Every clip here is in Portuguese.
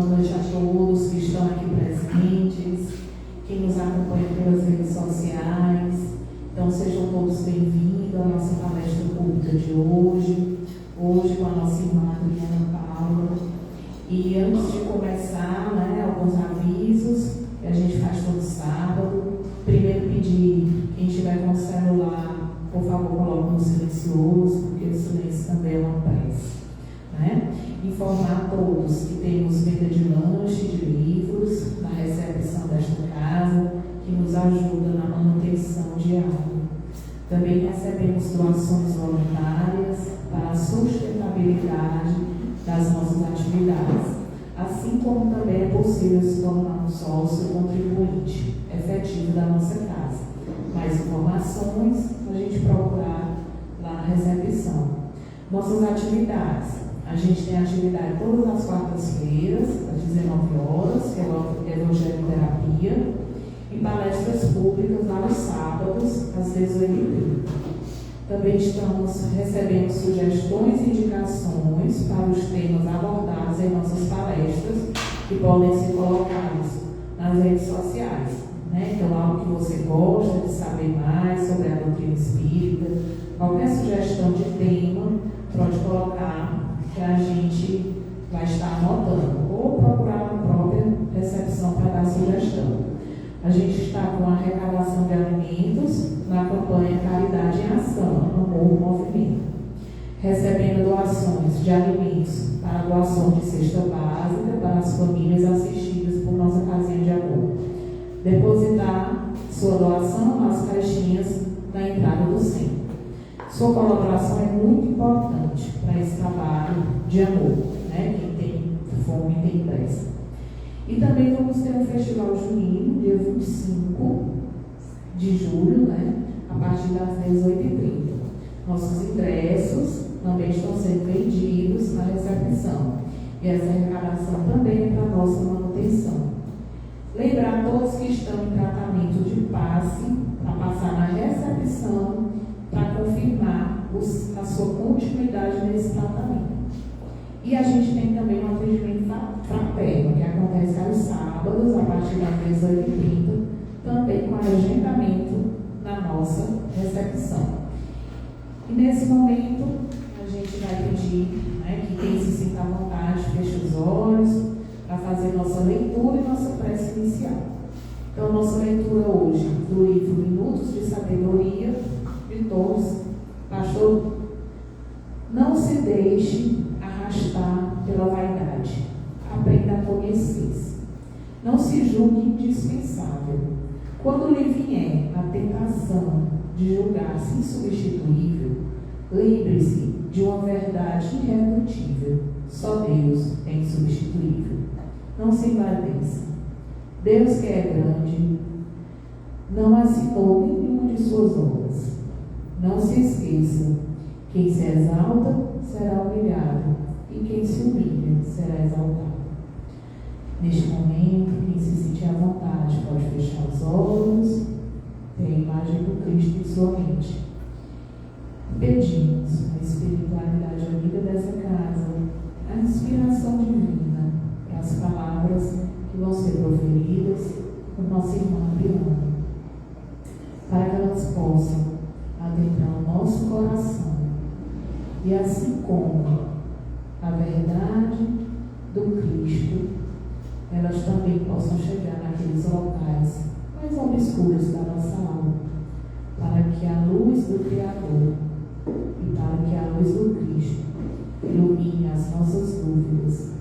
boa noite a todos que estão aqui presentes, quem nos acompanha pelas redes sociais. Então, sejam todos bem-vindos à nossa palestra pública de hoje com a nossa irmã Adriana Paula. E antes de começar, alguns avisos que a gente faz todo sábado. Primeiro, pedir quem estiver com o celular, por favor, coloque no silencioso, porque o silêncio também é uma prece. Informar a todos que temos venda de lanche, de livros, na recepção desta casa, que nos ajuda na manutenção diária. Também recebemos doações voluntárias para a sustentabilidade das nossas atividades, assim como também é possível se tornar um sócio contribuinte efetivo da nossa casa. Mais informações, a gente procurar lá na recepção. Nossas atividades. A gente tem atividade todas as quartas-feiras, às 19 horas, que é o Evangelho Terapia, e palestras públicas aos sábados, às 18h30. Também estamos recebendo sugestões e indicações para os temas abordados em nossas palestras, que podem ser colocados nas redes sociais. Então, algo que você gosta de saber mais sobre a doutrina espírita, qualquer sugestão de tema, pode colocar, que a gente vai estar anotando, ou procurar na própria recepção para dar sugestão. A gente está com a arrecadação de alimentos na campanha Caridade em Ação, no Novo Movimento, recebendo doações de alimentos para doação de cesta básica para as famílias assistidas por nossa casinha de amor. Depositar sua doação nas caixinhas na entrada do centro. Sua colaboração é muito importante para esse trabalho de amor, Quem tem fome tem pressa. E também vamos ter um festival junino, dia 25 de julho, a partir das 18h30. Nossos ingressos também estão sendo vendidos na recepção. E essa arrecadação também é para a nossa manutenção. Lembrar a todos que estão em tratamento de passe, para passar na recepção, para confirmar a sua continuidade nesse tratamento. E a gente tem também um atendimento fraterno, que acontece aos sábados, a partir das 18h30, também com agendamento na nossa recepção. E nesse momento, a gente vai pedir que quem se sinta à vontade, feche os olhos, para fazer nossa leitura e nossa prece inicial. Então, nossa leitura hoje do livro Minutos de Sabedoria, de todos, pastor, não se deixe arrastar pela vaidade, aprenda a conhecer-se. Não se julgue indispensável. Quando lhe vier a tentação de julgar-se insubstituível, lembre-se de uma verdade irredutível: só Deus é insubstituível. Não se envaideça. Deus, que é grande, não assinou nenhuma de suas obras. Não se esqueça: quem se exalta será humilhado, e quem se humilha será exaltado. Neste momento, quem se sentir à vontade pode fechar os olhos, ter a imagem do Cristo em sua mente. Pedimos a espiritualidade amiga dessa casa, a inspiração divina para as palavras que vão ser proferidas por nossa irmã Adriana, para que elas possam adentrar o nosso coração e, assim como a verdade do Cristo, elas também possam chegar naqueles locais mais obscuros da nossa alma, para que a luz do Criador e para que a luz do Cristo ilumine as nossas dúvidas,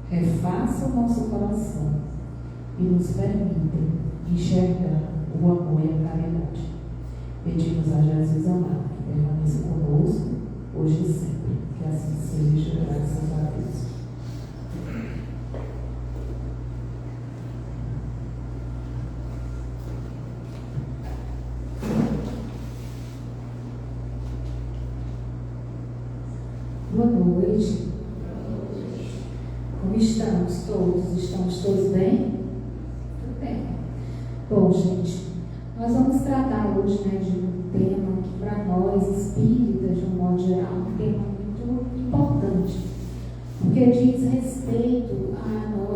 refaça o nosso coração e nos permita enxergar o amor e a caridade. Pedimos a Jesus amado que permaneça conosco, hoje e sempre. Que assim seja, graças a Deus. Boa noite. Como estamos todos? Estamos todos bem? Tudo bem. Bom, gente, nós vamos tratar hoje de um tema que para nós espíritas, de um modo geral, é um tema muito importante, porque diz respeito a nós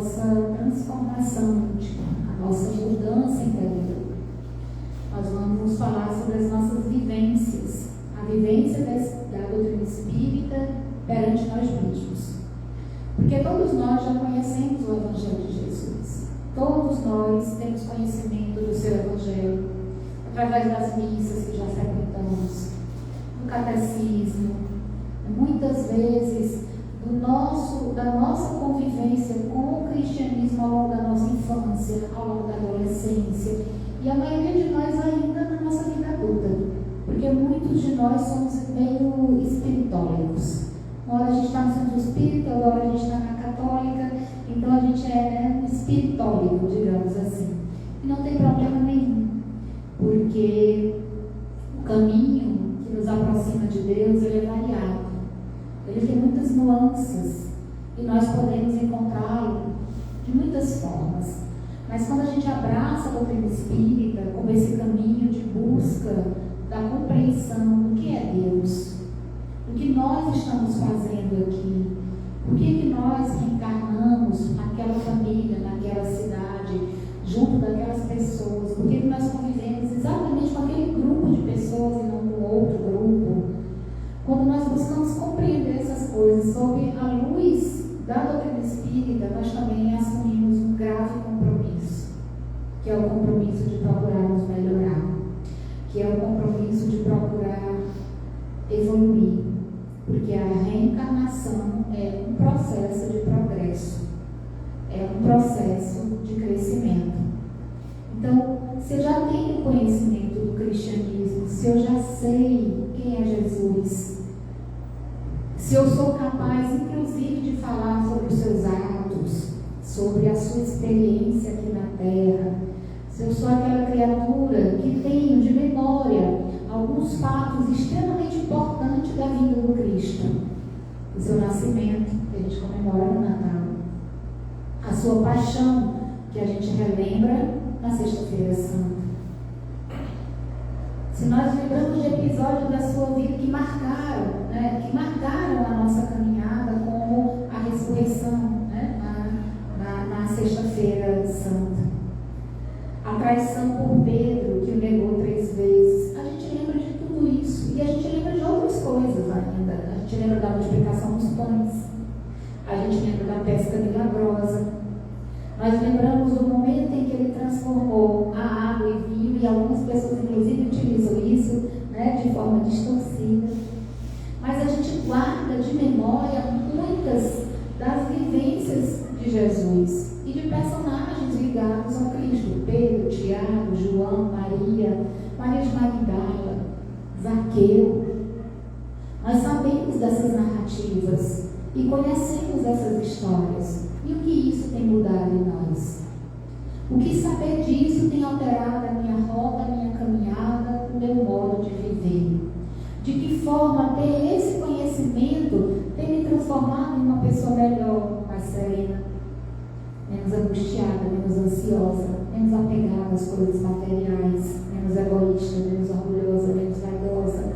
todos nós já conhecemos o Evangelho de Jesus. Todos nós temos conhecimento do seu Evangelho, através das missas que já frequentamos, do catecismo, muitas vezes da nossa convivência com o cristianismo ao longo da nossa infância, ao longo da adolescência, e a maioria de nós ainda na nossa vida adulta, porque muitos de nós somos meio espiritólicos. Uma hora a gente está no centro espírita, outra hora a gente está na católica, então a gente é espiritólico, digamos assim. E não tem problema nenhum, porque o caminho que nos aproxima de Deus, ele é variado. Ele tem muitas nuances e nós podemos encontrá-lo de muitas formas. Mas quando a gente abraça a doutrina espírita como esse caminho de busca da compreensão do que é Deus, do que nós estamos fazendo aqui, por que nós reencarnamos naquela família, naquela cidade, junto daquelas pessoas, por que nós convivemos exatamente com aquele grupo de pessoas e não com outro grupo. Quando nós buscamos compreender essas coisas sob a luz da doutrina espírita, nós também assumimos um grave compromisso, que é o compromisso de procurar nos melhorar, que é o compromisso de procurar evoluir, porque a reencarnação é um processo de progresso, é um processo de crescimento. Então, se eu já tenho conhecimento do cristianismo, se eu já sei quem é Jesus, se eu sou capaz, inclusive, de falar sobre os seus atos, sobre a sua experiência aqui na Terra, se eu sou aquela criatura que tenho de memória alguns fatos extremamente importantes da vida do Cristo, o seu nascimento, que a gente comemora no Natal, a sua paixão, que a gente relembra na Sexta-feira Santa. Se nós lembramos de episódios da sua vida que marcaram a nossa caminhada, como a ressurreição, na Sexta-feira Santa, a traição por Pedro, que o negou 3 vezes, a gente lembra de tudo isso, e a gente lembra de outras coisas ainda. A gente lembra da multiplicação dos pães, a gente lembra da pesca milagrosa. Nós lembramos do momento em que ele transformou a água em vinho, e algumas pessoas, inclusive, utilizam isso de forma distorcida. Mas a gente guarda de memória muitas das vivências de Jesus e de personagens ligados ao Cristo: Pedro, Tiago, João, Maria de Magdala, Zaqueu. Nós sabemos dessas narrativas e conhecemos essas histórias. E o que isso tem mudado em nós? O que saber disso tem alterado a minha rota, a minha caminhada, o meu modo de viver? De que forma ter esse conhecimento tem me transformado em uma pessoa melhor, mais serena, menos angustiada, menos ansiosa, menos apegada às coisas materiais, menos egoísta, menos orgulhosa, menos vaidosa,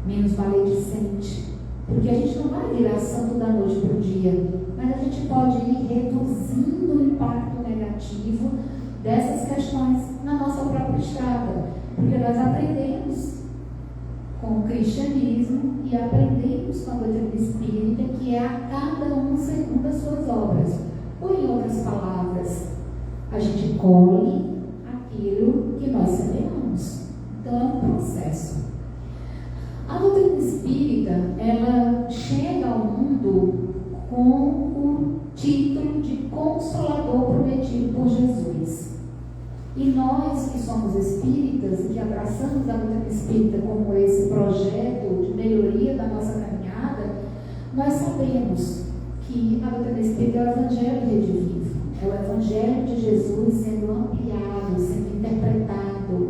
menos maledicente? Porque a gente não vai virar santo da noite para o dia, mas a gente pode ir reduzindo o impacto negativo dessas questões na nossa própria estrada, porque nós aprendemos com o cristianismo e aprendemos com a doutrina espírita que é a cada um segundo as suas obras. Ou, em outras palavras, a gente colhe aquilo que nós semeamos. Então é um processo. A doutrina espírita, ela chega ao mundo com o título de Consolador prometido por Jesus. E nós que somos espíritas e que abraçamos a doutrina espírita como esse projeto de melhoria da nossa caminhada, nós sabemos que a doutrina espírita é o Evangelho redivivo, é o Evangelho de Jesus sendo ampliado, sendo interpretado,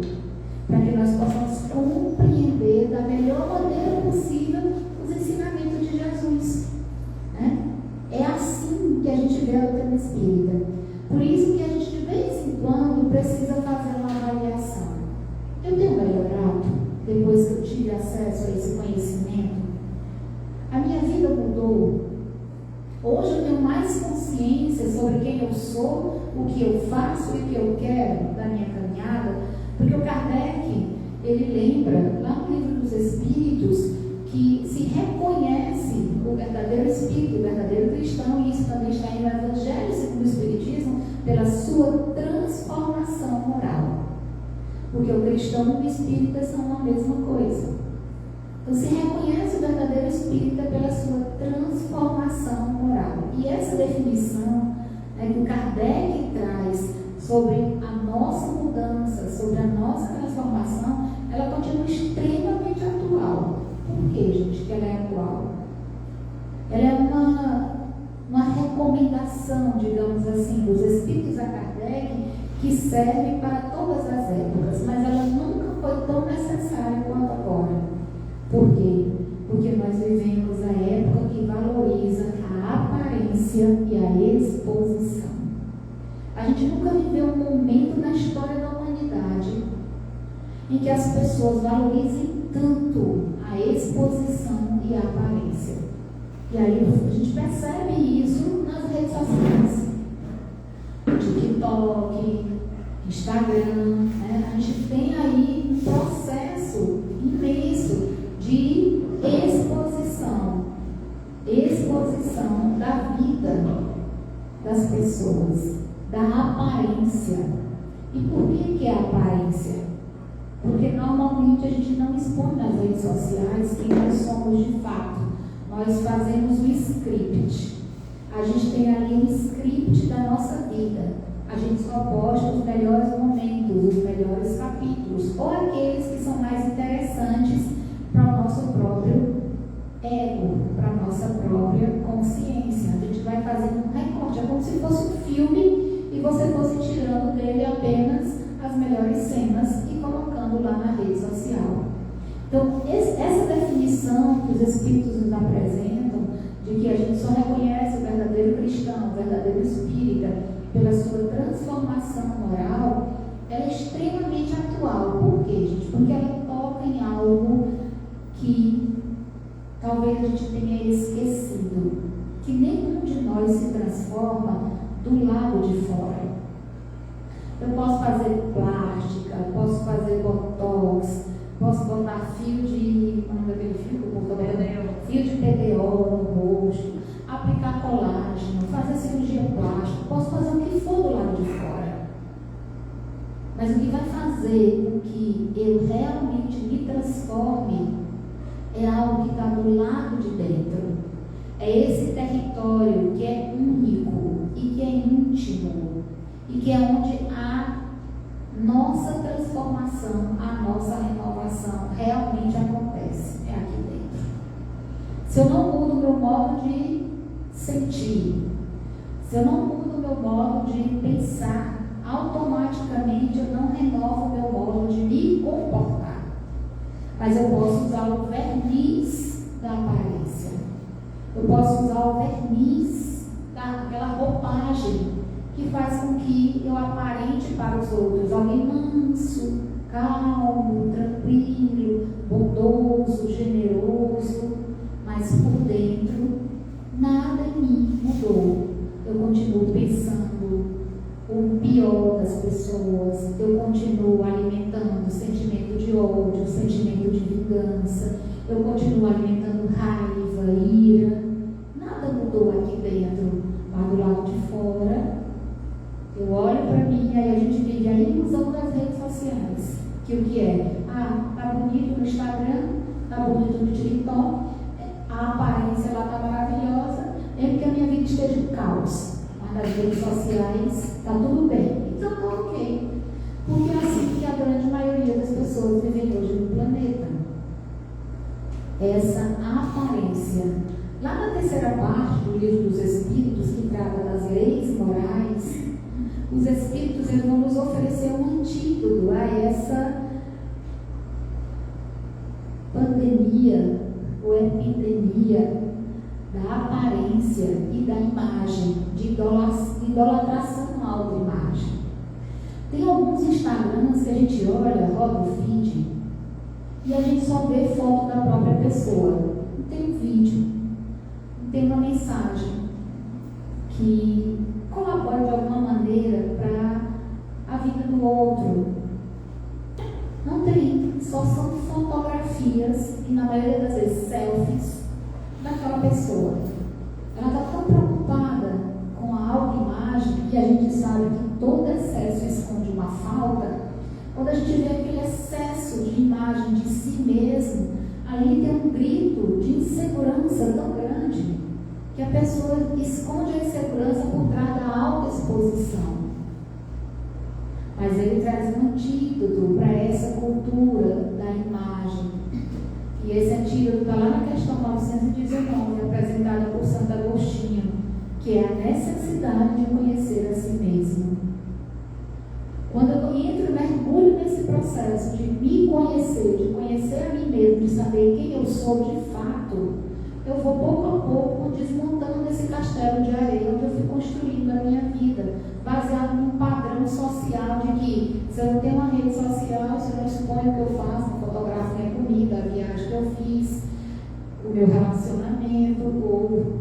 para que nós possamos compreender da melhor maneira possível os ensinamentos de Jesus. É assim que a gente vê a doutrina espírita. Por isso que a gente, de vez em quando, precisa fazer uma avaliação. Eu tenho melhorado depois que eu tive acesso a esse conhecimento? A minha vida mudou? Hoje eu tenho mais consciência sobre quem eu sou, o que eu faço e o que eu quero da minha caminhada? Porque o Kardec, ele lembra, lá no Livro dos Espíritos, que se reconhece o verdadeiro espírito, o verdadeiro cristão, e isso também está no Evangelho segundo o Espiritismo, pela sua transformação moral. Porque o cristão e o espírita são a mesma coisa. Então se reconhece o verdadeiro espírita pela sua transformação moral. E essa definição que o Kardec traz sobre a nossa mudança, sobre a nossa transformação, ela continua extremamente atual. Por que, gente, que ela é atual? Ela é uma recomendação, digamos assim, dos Espíritos a Kardec, que serve para todas as épocas, mas ela nunca foi tão necessária quanto agora. Por quê? Porque nós vivemos a época que valoriza a aparência e a exposição. A gente nunca viveu um momento na história da humanidade em que as pessoas valorizem tanto a exposição e a aparência. E aí a gente percebe isso nas redes sociais. TikTok, Instagram, né? A gente tem aí um processo imenso de exposição da vida das pessoas, da aparência. E por que é a aparência? Porque normalmente a gente não expõe nas redes sociais quem nós somos de fato. Nós fazemos o script. A gente tem ali um script da nossa vida. A gente só posta os melhores momentos, os melhores capítulos, ou aqueles que são mais interessantes para o nosso próprio ego, para a nossa própria consciência. A gente vai fazendo um recorte, é como se fosse um filme e você fosse tirando dele apenas as melhores cenas e colocando lá na rede social. Então, essa definição que os Espíritos nos apresentam, de que a gente só reconhece o verdadeiro cristão, o verdadeiro espírita, pela sua transformação moral, ela é extremamente atual. Por quê, gente? Porque ela toca em algo que talvez a gente tenha esquecido, que nenhum de nós se transforma do lado de fora. Eu posso fazer plástica, posso fazer botox, posso botar fio de... Como é aquele fio? Fio de PDO no rosto, aplicar colágeno, fazer cirurgia plástica, posso fazer o que for do lado de fora. Mas o que vai fazer com que eu realmente me transforme é algo que está do lado de dentro. É esse território que é único e que é íntimo e que é onde a nossa transformação, a nossa renovação realmente acontece. É aqui dentro. Se eu não mudo o meu modo de sentir, se eu não mudo o meu modo de pensar, automaticamente eu não renovo o meu modo de me comportar. Mas eu posso usar o verniz da aparência. Eu posso usar o verniz daquela roupagem que faz com que eu aparente para os outros alguém manso, calmo, tranquilo, bondoso, generoso, mas por dentro nada em mim mudou. Eu continuo pensando o pior das pessoas, eu continuo alimentando sentimento de ódio, sentimento de vingança, eu continuo alimentando raiva, ira. Nada mudou aqui dentro, lá do lado de fora. Eu olho para mim e aí a gente vive a ilusão das redes sociais. Que o que é? Tá bonito no Instagram, tá bonito no TikTok, a aparência lá tá maravilhosa, mesmo que a minha vida esteja em caos. Mas nas redes sociais tá tudo bem. Então tá ok. Porque é assim que a grande maioria das pessoas vivem hoje no planeta. Essa aparência. Lá na terceira parte do livro dos Espíritos, que trata das leis morais, os Espíritos eles vão nos oferecer um antídoto a essa pandemia ou epidemia da aparência e da imagem, de idolatração à autoimagem. Tem alguns Instagrams que a gente olha, roda o feed, e a gente só vê foto da própria pessoa. Não tem um vídeo, não tem uma mensagem que colabore de alguma maneira para a vida do outro. Não tem, só são fotografias e na maioria das vezes selfies daquela pessoa. Ela está tão preocupada com a autoimagem, e a gente sabe que todo excesso esconde uma falta. Quando a gente vê aquele excesso de imagem de si mesmo, ali tem um grito de insegurança tão grande que a pessoa esconde a insegurança por trás da autoexposição. Mas ele traz um antídoto para essa cultura da imagem. E esse antídoto está lá na questão 919, apresentada por Santo Agostinho, que é a necessidade de conhecer a si mesmo. Quando eu entro e mergulho nesse processo de me conhecer, de conhecer a mim mesmo, de saber quem eu sou de fato, eu vou pouco a pouco desmontando esse castelo de areia onde eu fui construindo a minha vida, baseado num padrão social de que se eu não tenho uma rede social, se eu não exponho o que eu faço, não fotografo minha comida, a viagem que eu fiz, o meu relacionamento, ou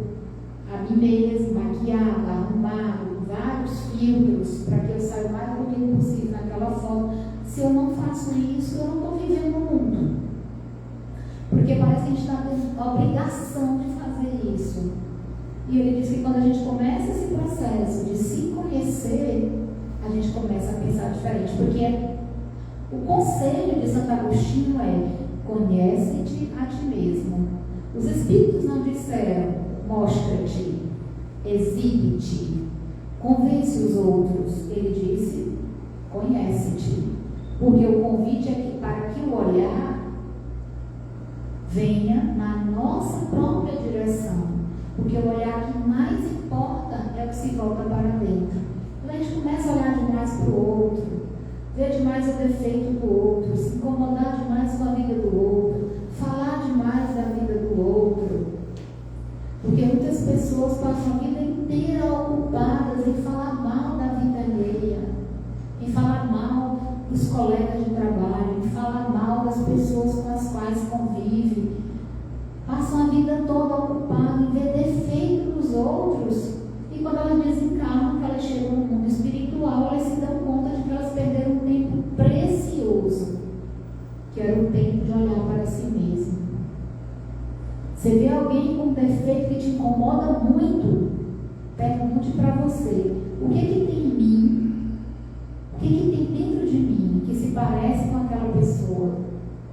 a mim mesmo, maquiada, arrumado, vários filtros para que eu saia o mais bonito possível naquela foto. Se eu não faço isso, eu não estou vivendo no mundo. Porque parece que a gente está tendo a obrigação de fazer isso. E ele diz que quando a gente começa esse processo de se conhecer, a gente começa a pensar diferente. Porque o conselho de Santo Agostinho é: conhece-te a ti mesmo. Os Espíritos não disseram: mostra-te, exibe-te, convence os outros. Ele disse: conhece-te. Porque o convite é que, para que o olhar venha na nossa própria direção. Porque o olhar que mais importa é o que se volta para dentro. Quando a gente começa a olhar demais para o outro, ver demais o defeito do outro, se incomodar demais com a vida do outro, falar demais da vida do outro. Porque muitas pessoas passam a vida inteira ocupadas em falar mal da vida alheia, em falar mal dos colegas de trabalho, em falar mal das pessoas com as quais convive. Passam a vida toda ocupada em ver defeito nos outros. E quando elas desencarnam, que elas chegam no mundo espiritual, elas se dão conta de que elas perderam um tempo precioso, que era o tempo de olhar para si mesmo. Você vê alguém com um defeito que te incomoda muito, pergunte para você: o que tem em mim? O que tem dentro de mim que se parece com aquela pessoa?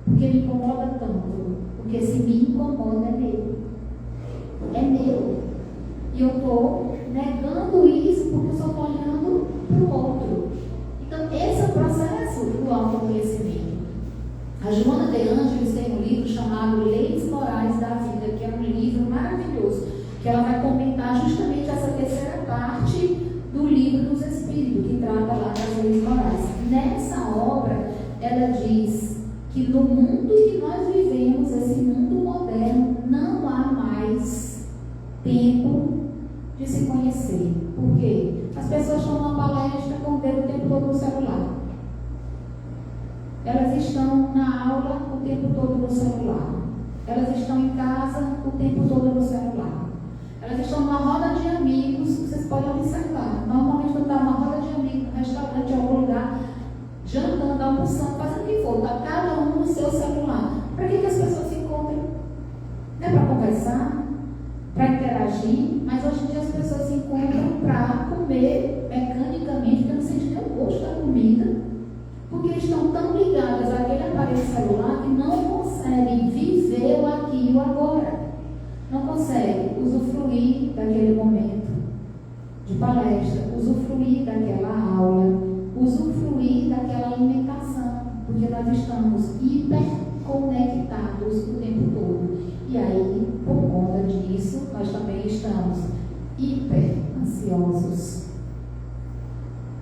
Porque me incomoda tanto? Porque se me incomoda é meu. É meu. E eu estou negando isso porque eu só estou olhando para o outro. Então, esse é o processo do autoconhecimento. A Joana de Ângeles tem um livro chamado Leis Morais da Vida, que é um livro maravilhoso, que ela vai comentar justamente essa terceira parte do Livro dos Espíritos, que trata lá das leis morais. Nessa obra, ela diz que no mundo que nós vivemos, esse mundo moderno, não há mais tempo de se conhecer. Por quê? As pessoas estão numa palestra com o tempo todo no celular. Elas estão na aula o tempo todo no celular. Elas estão em casa o tempo todo no celular. Elas estão numa roda de amigos, vocês podem observar. Normalmente quando está numa roda de amigos, no restaurante, em algum lugar, jantando, almoçando, fazendo o que for, está cada um no seu celular. Para que as pessoas se encontram? É para conversar, para interagir, mas hoje em dia as pessoas se encontram para comer mecanicamente, porque não sentem nem o gosto da comida, porque estão tão ligadas àquele aparelho celular que não conseguem viver o aqui e o agora. Não conseguem usufruir daquele momento de palestra, usufruir daquela aula, usufruir daquela alimentação, porque nós estamos hiperconectados o tempo todo. E aí, por conta disso, nós também estamos hiper ansiosos.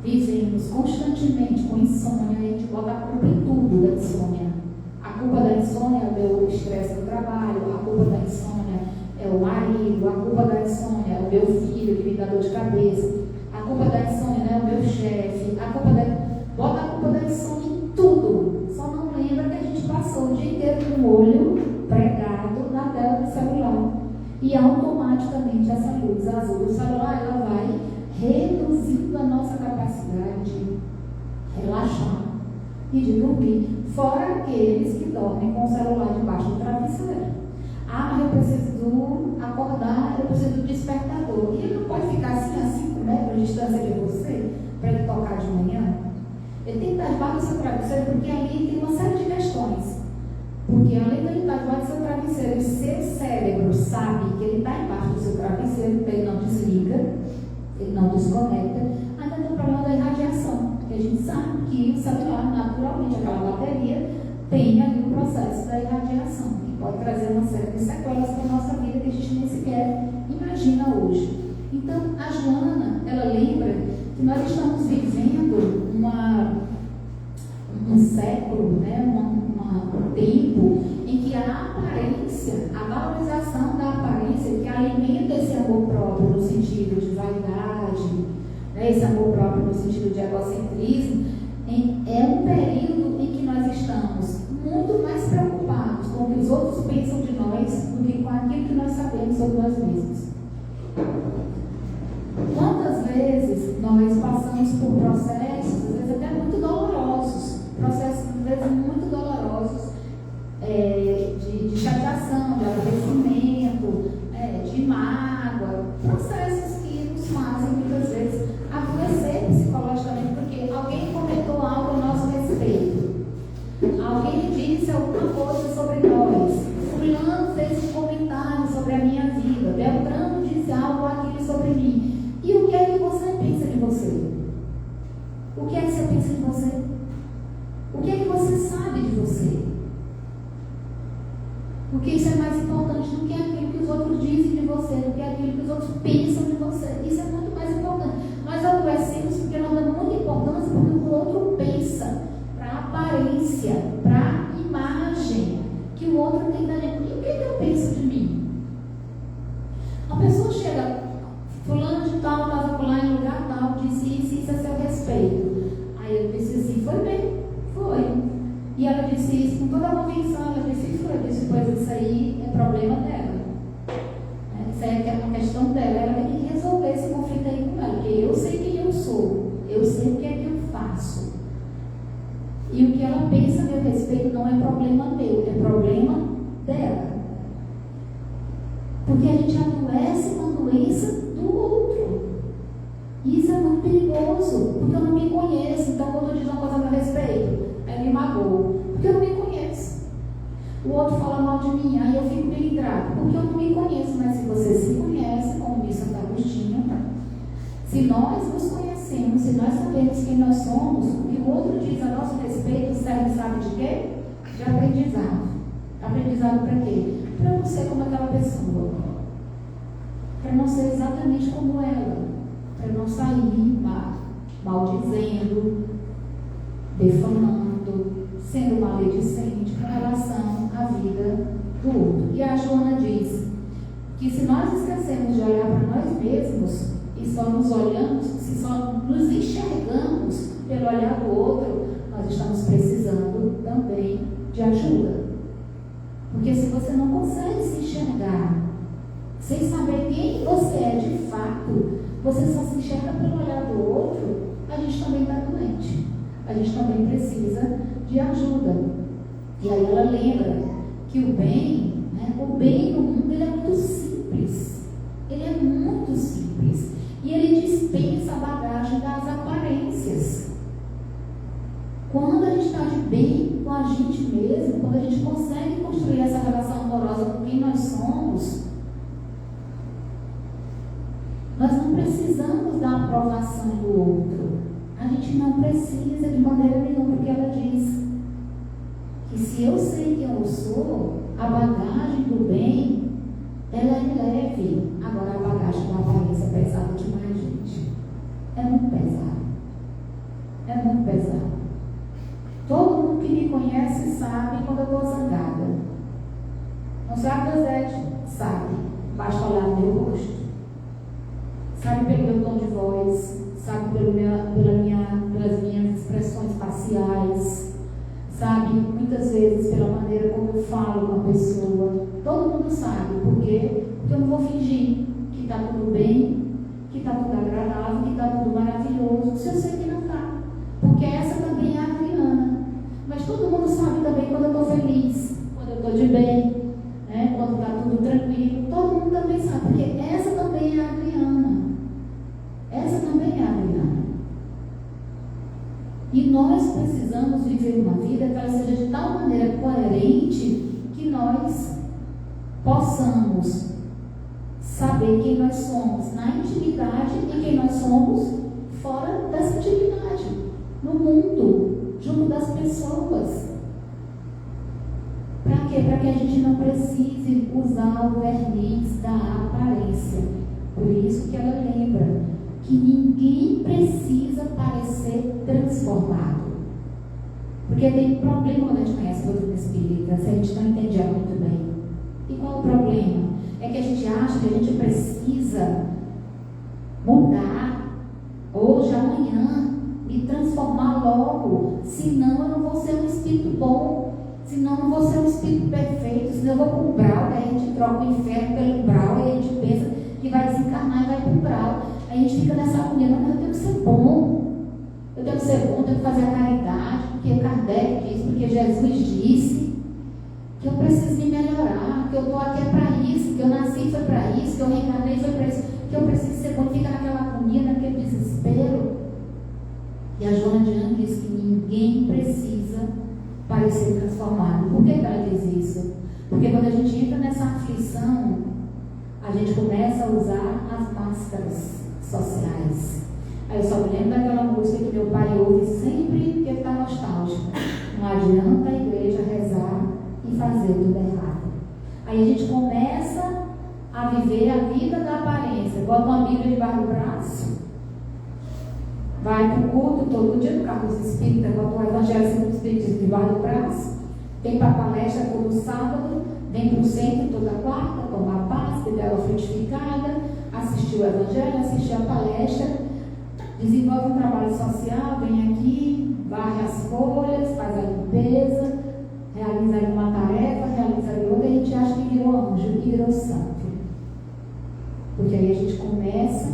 Vivemos constantemente com insônia, a gente bota a culpa em tudo da insônia. A culpa da insônia é o meu estresse no trabalho, a culpa da insônia é o marido, a culpa da insônia é o meu filho que me dá dor de cabeça, a culpa da insônia é o meu chefe, bota a culpa da insônia em tudo. Só não lembra que a gente passou o dia inteiro com o olho pregado na tela do celular. E automaticamente essa luz azul do celular, ela vai reduzindo a nossa capacidade de relaxar e de dormir. fora aqueles que dormem com o celular debaixo do travesseiro. Ah, mas eu preciso acordar, eu preciso do despertador. E ele não pode ficar assim a 5 metros de distância de você para ele tocar de manhã? Ele tem que estar debaixo do seu travesseiro, porque ali tem uma série de questões. Porque além de ele estar debaixo do seu travesseiro, o seu cérebro sabe que ele está embaixo do seu travesseiro, então ele não desliga, ele não desconecta. Ainda tem o problema da irradiação, porque a gente sabe que o celular, naturalmente, aquela bateria, tem ali o processo da irradiação, que pode trazer uma série de sequelas para a nossa vida que a gente nem sequer imagina hoje. Então, a Joana, ela lembra que nós estamos vivendo um século, né, um tempo em que a aparência, a valorização da aparência, que alimenta esse amor próprio no sentido de vaidade, né, esse amor próprio no sentido de egocentrismo, é um período em que nós estamos muito mais preocupados com o que os outros pensam de nós do que com aquilo que nós sabemos sobre nós mesmos. Quantas vezes nós passamos por processos, às vezes até muito dolorosos, processos às vezes muito dolorosos, de chateação, de aborrecimento, de mágoa, processos que nos fazem muitas vezes adoecer psicologicamente, porque alguém comentou algo a nosso respeito, alguém disse alguma coisa sobre nós, fulano fez um comentário sobre a minha vida, Beltrano disse algo aquilo sobre mim. E o que é que você pensa de você? O que é que você pensa de você? O que é que você sabe de você? Porque isso é mais importante do que aquilo que os outros dizem de você, do que aquilo que os outros pensam de você. Isso é muito mais importante. Nós adoecemos porque nós damos muita importância porque o outro pensa, para a aparência, para a imagem que o outro tem da gente. E o que é que eu penso de mim? A pessoa chega, fulano de tal, estava lá em lugar tal, disse isso a seu respeito. Aí eu disse assim, foi bem, foi. E ela disse isso com toda a convicção, ela disse isso, eu disse, pois isso aí é problema dela. Isso aí é uma questão dela, ela tem que resolver esse conflito aí com ela, porque eu sei quem eu sou, eu sei o que é que eu faço. E o que ela pensa a meu respeito não é problema meu, é problema dela. Porque a gente adoece com a doença do outro. E isso é muito perigoso, porque eu não me conheço. Então, quando eu digo uma coisa a meu respeito, aí me magoou, porque eu não me conheço. O outro fala mal de mim, aí eu fico melindrado, porque eu não me conheço. Mas se você se conhece, como disse Santo Agostinho, se nós nos conhecemos, se nós sabemos quem nós somos, o que o outro diz a nosso respeito serve, sabe de quê? De aprendizado. Aprendizado para quê? Para não ser como aquela pessoa, para não ser exatamente como ela, para não sair maldizendo, defamando, sendo maledicente com relação à vida do outro. E a Joana diz que se nós esquecemos de olhar para nós mesmos e só nos olhamos, se só nos enxergamos pelo olhar do outro, nós estamos precisando também de ajuda. Porque se você não consegue se enxergar sem saber quem você é de fato, você só se enxerga pelo olhar do outro, a gente também está doente. A gente também precisa de ajuda. E aí ela lembra que o bem, né, o bem no mundo, ele é muito simples. Ele é muito simples. E ele dispensa a bagagem das aparências. Quando a gente está de bem com a gente mesmo, quando a gente consegue construir essa relação amorosa com quem nós somos, nós não precisamos da aprovação do outro. A gente não precisa de maneira nenhuma, porque ela diz que se eu sei quem eu sou, a bagagem do bem, ela é leve. Agora a bagagem da aparência é pesada demais, gente. É muito pesado. É muito pesado. Todo mundo que me conhece sabe quando eu estou zangada. Não sabe, José? Sabe. Basta olhar no meu rosto. Sabe pelo meu tom de voz. Sabe pelas minhas expressões faciais. Sabe, muitas vezes, pela maneira como eu falo com a pessoa. Todo mundo sabe. Por quê? Porque eu não vou fingir que está tudo bem, que está tudo agradável, que está tudo maravilhoso. Se eu sei que não está. Porque essa também é a Adriana. Mas todo mundo sabe E nós precisamos viver uma vida que ela seja de tal maneira coerente que nós possamos saber quem nós somos na intimidade e quem nós somos fora dessa intimidade, no mundo, junto das pessoas. Para quê? Para que a gente não precise usar o verniz da aparência. Por isso que ela lembra que ninguém precisa parecer transformado. Porque tem problema quando a gente conhece a doutrina espírita, se a gente não entende ela muito bem. E qual o problema? É que a gente acha que a gente precisa mudar hoje, amanhã, me transformar logo, senão eu não vou ser um espírito bom, senão eu não vou ser um espírito perfeito, senão eu vou para o umbral, daí a gente troca o inferno pelo umbral, e a gente pensa que vai desencarnar e vai para o umbral. Aí a gente fica nessa agonia, não, mas eu tenho que ser bom, eu tenho que ser bom, eu tenho que fazer a caridade, porque Kardec disse, porque Jesus disse que eu preciso me melhorar, que eu estou aqui para isso, que eu nasci foi para isso, que eu reencarnei foi para isso, que eu preciso ser bom, fica naquela agonia, naquele desespero. E a Joana de Ângeles diz que ninguém precisa parecer transformado. Por que ela diz isso? Porque quando a gente entra nessa aflição, a gente começa a usar as máscaras sociais. Aí eu só me lembro daquela música que meu pai ouve sempre que ele está nostálgico. Não adianta a igreja rezar e fazer tudo errado. Aí a gente começa a viver a vida da aparência. Bota uma Bíblia debaixo do braço, vai para o culto todo dia no carro dos espíritas, bota o Evangelho segundo os Espíritos debaixo do braço, vem para a palestra todo sábado, vem para o centro toda quarta, tomar paz, beber água frutificada, assistir o Evangelho, assistir a palestra, desenvolve um trabalho social, vem aqui, varre as folhas, faz a limpeza, realiza uma tarefa, realiza outra, e a gente acha que virou anjo e virou santo. Porque aí a gente começa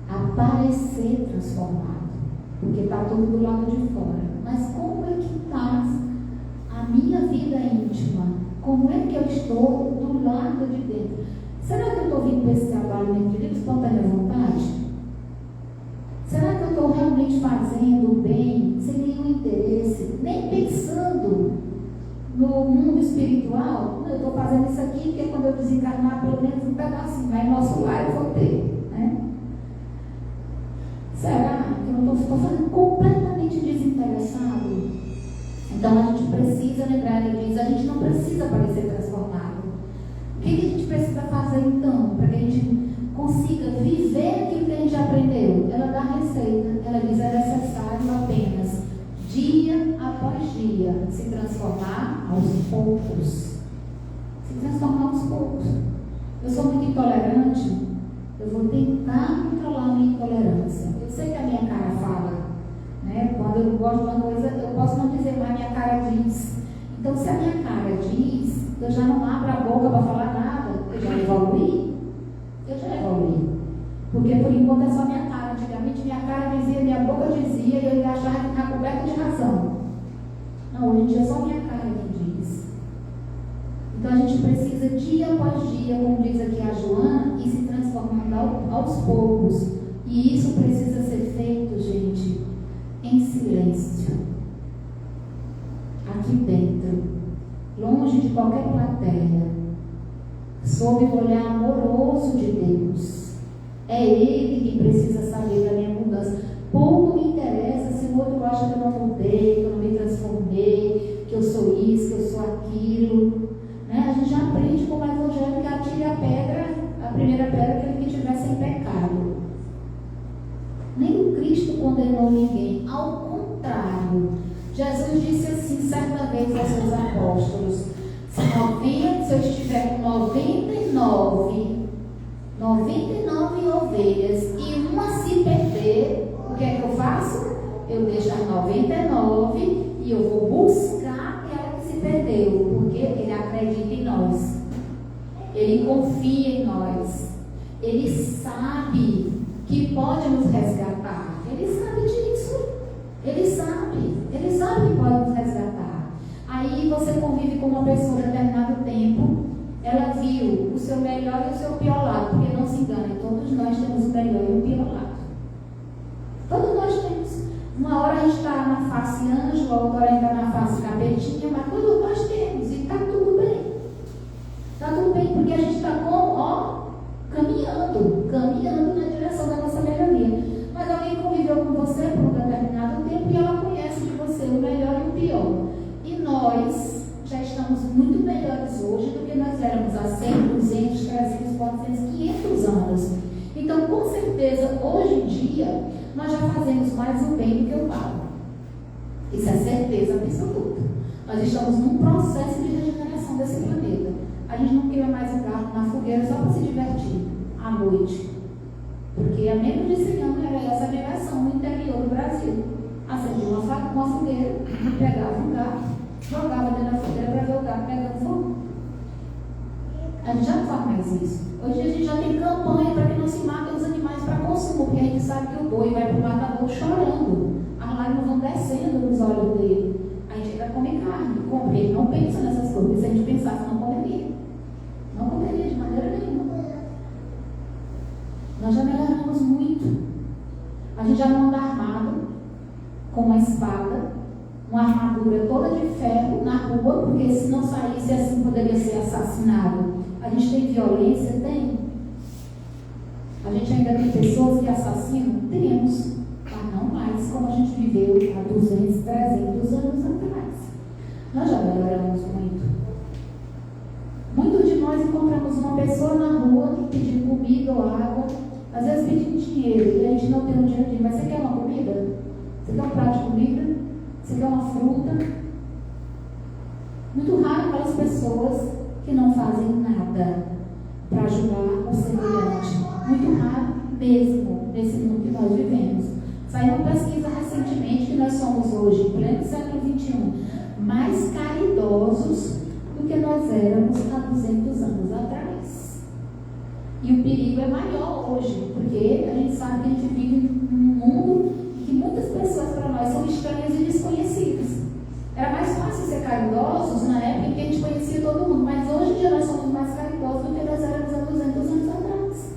a parecer transformado, porque está tudo do lado de fora. Mas como é que está a minha vida íntima? Como é que eu estou do lado de dentro? Será que eu estou vindo para esse trabalho de livre espontânea vontade? Será que eu estou realmente fazendo o bem, sem nenhum interesse, nem pensando no mundo espiritual? Eu estou fazendo isso aqui porque quando eu desencarnar, pelo menos um pedacinho, mas nosso lar eu vou ter, né? Será que eu não estou fazendo completamente desinteressado? Então a gente precisa lembrar, ele diz, a gente não precisa parecer transformado. O que a gente precisa fazer então, para que a gente consiga viver aquilo que a gente aprendeu? Ela dá a receita, ela diz, é necessário apenas, dia após dia, se transformar aos poucos. Se transformar aos poucos. Eu sou muito intolerante, eu vou tentar controlar a minha intolerância. Eu sei que a minha cara fala, né? Quando eu não gosto de uma coisa, eu posso não dizer, mas a minha cara diz. Então, se a minha cara diz, eu já não abro a boca para falar nada. Eu já evoluí. Porque por enquanto é só minha cara. Antigamente minha cara dizia, minha boca dizia, e eu ainda achava que estava coberta de razão. Não, hoje em dia é só minha cara que diz. Então a gente precisa, dia após dia, como diz aqui a Joana, ir se transformando aos poucos. E isso precisa ser feito, gente, em silêncio. Aqui dentro, longe de qualquer plateia, sob o olhar amoroso de Deus. É Ele que precisa saber da minha mudança. Pouco me interessa se o outro acha que eu não mudei, que eu não me transformei, que eu sou isso, que eu sou aquilo. Né? A gente já aprende como o Evangelho que atire a primeira pedra, aquele que estiver sem pecado. Nem o Cristo condenou ninguém. Ao contrário, Jesus disse assim certa vez aos seus apóstolos: se eu estiver com 99 ovelhas e uma se perder, o que é que eu faço? Eu deixo as 99 e eu vou buscar aquela que se perdeu, porque Ele acredita em nós, Ele confia em nós, Ele sabe que pode nos resgatar, Ele sabe disso, Ele sabe que pode nos resgatar. Aí você convive com uma pessoa em determinado tempo, ela viu o seu melhor e o seu pior lado, porque não se engane, todos nós temos o melhor e o pior lado. Todos nós temos. Uma hora a gente está volta, hora entra na face capetinha, mas todos nós temos, e está tudo bem. Está tudo bem, porque a gente está como? Ó, caminhando na direção da nossa melhoria. Mas alguém conviveu com você por um determinado tempo e ela conhece de você o melhor e o pior. E nós já estamos muito melhores hoje do que nós éramos há 100, 200, 300, 400, 500 anos. Então, com certeza, hoje em dia, nós já fazemos mais o bem do que o mal. Isso é certeza absoluta. Nós estamos num processo de regeneração desse planeta. A gente não queima mais um carro na fogueira só para se divertir à noite. Porque há menos de 100 anos era essa a migração no interior do Brasil. Acendia uma fogueira, pegava um carro, jogava dentro da fogueira para ver o carro pegando fogo. A gente já não faz mais isso. Hoje a gente já tem campanha para que não se matem os animais para consumo, porque a gente sabe que o boi vai para o matadouro chorando. As lágrimas vão descendo nos olhos dele. A gente ainda come carne, porque ele não pensa nessas coisas. Se a gente pensasse, não comeria. Não comeria de maneira nenhuma. Nós já melhoramos muito. A gente já não anda armado com uma espada, uma armadura toda de ferro na rua, porque se não saísse assim poderia ser assassinado. A gente tem violência? Tem. A gente ainda tem pessoas que assassinam? Temos. Mas não mais como a gente viveu há 200, 300 anos atrás. Nós já melhoramos muito. Muitos de nós encontramos uma pessoa na rua pedindo comida ou água, às vezes pedindo dinheiro, e a gente não tem um dinheiro, mas você quer uma comida? Você quer um prato de comida? Você quer uma fruta? Muito raro aquelas pessoas que não fazem nada para ajudar o semelhante. Muito raro mesmo nesse mundo que nós vivemos. Saiu uma pesquisa recentemente que nós somos hoje, em pleno século XXI, mais caridosos do que nós éramos há 200 anos atrás. E o perigo é maior hoje, porque a gente sabe que a gente vive num mundo em que muitas pessoas para nós são estranhas e desconhecidas. Era mais fácil ser caridosos na época em que a gente conhecia todo mundo, mas hoje em dia nós somos mais caridosos do que nós éramos há 200 anos atrás.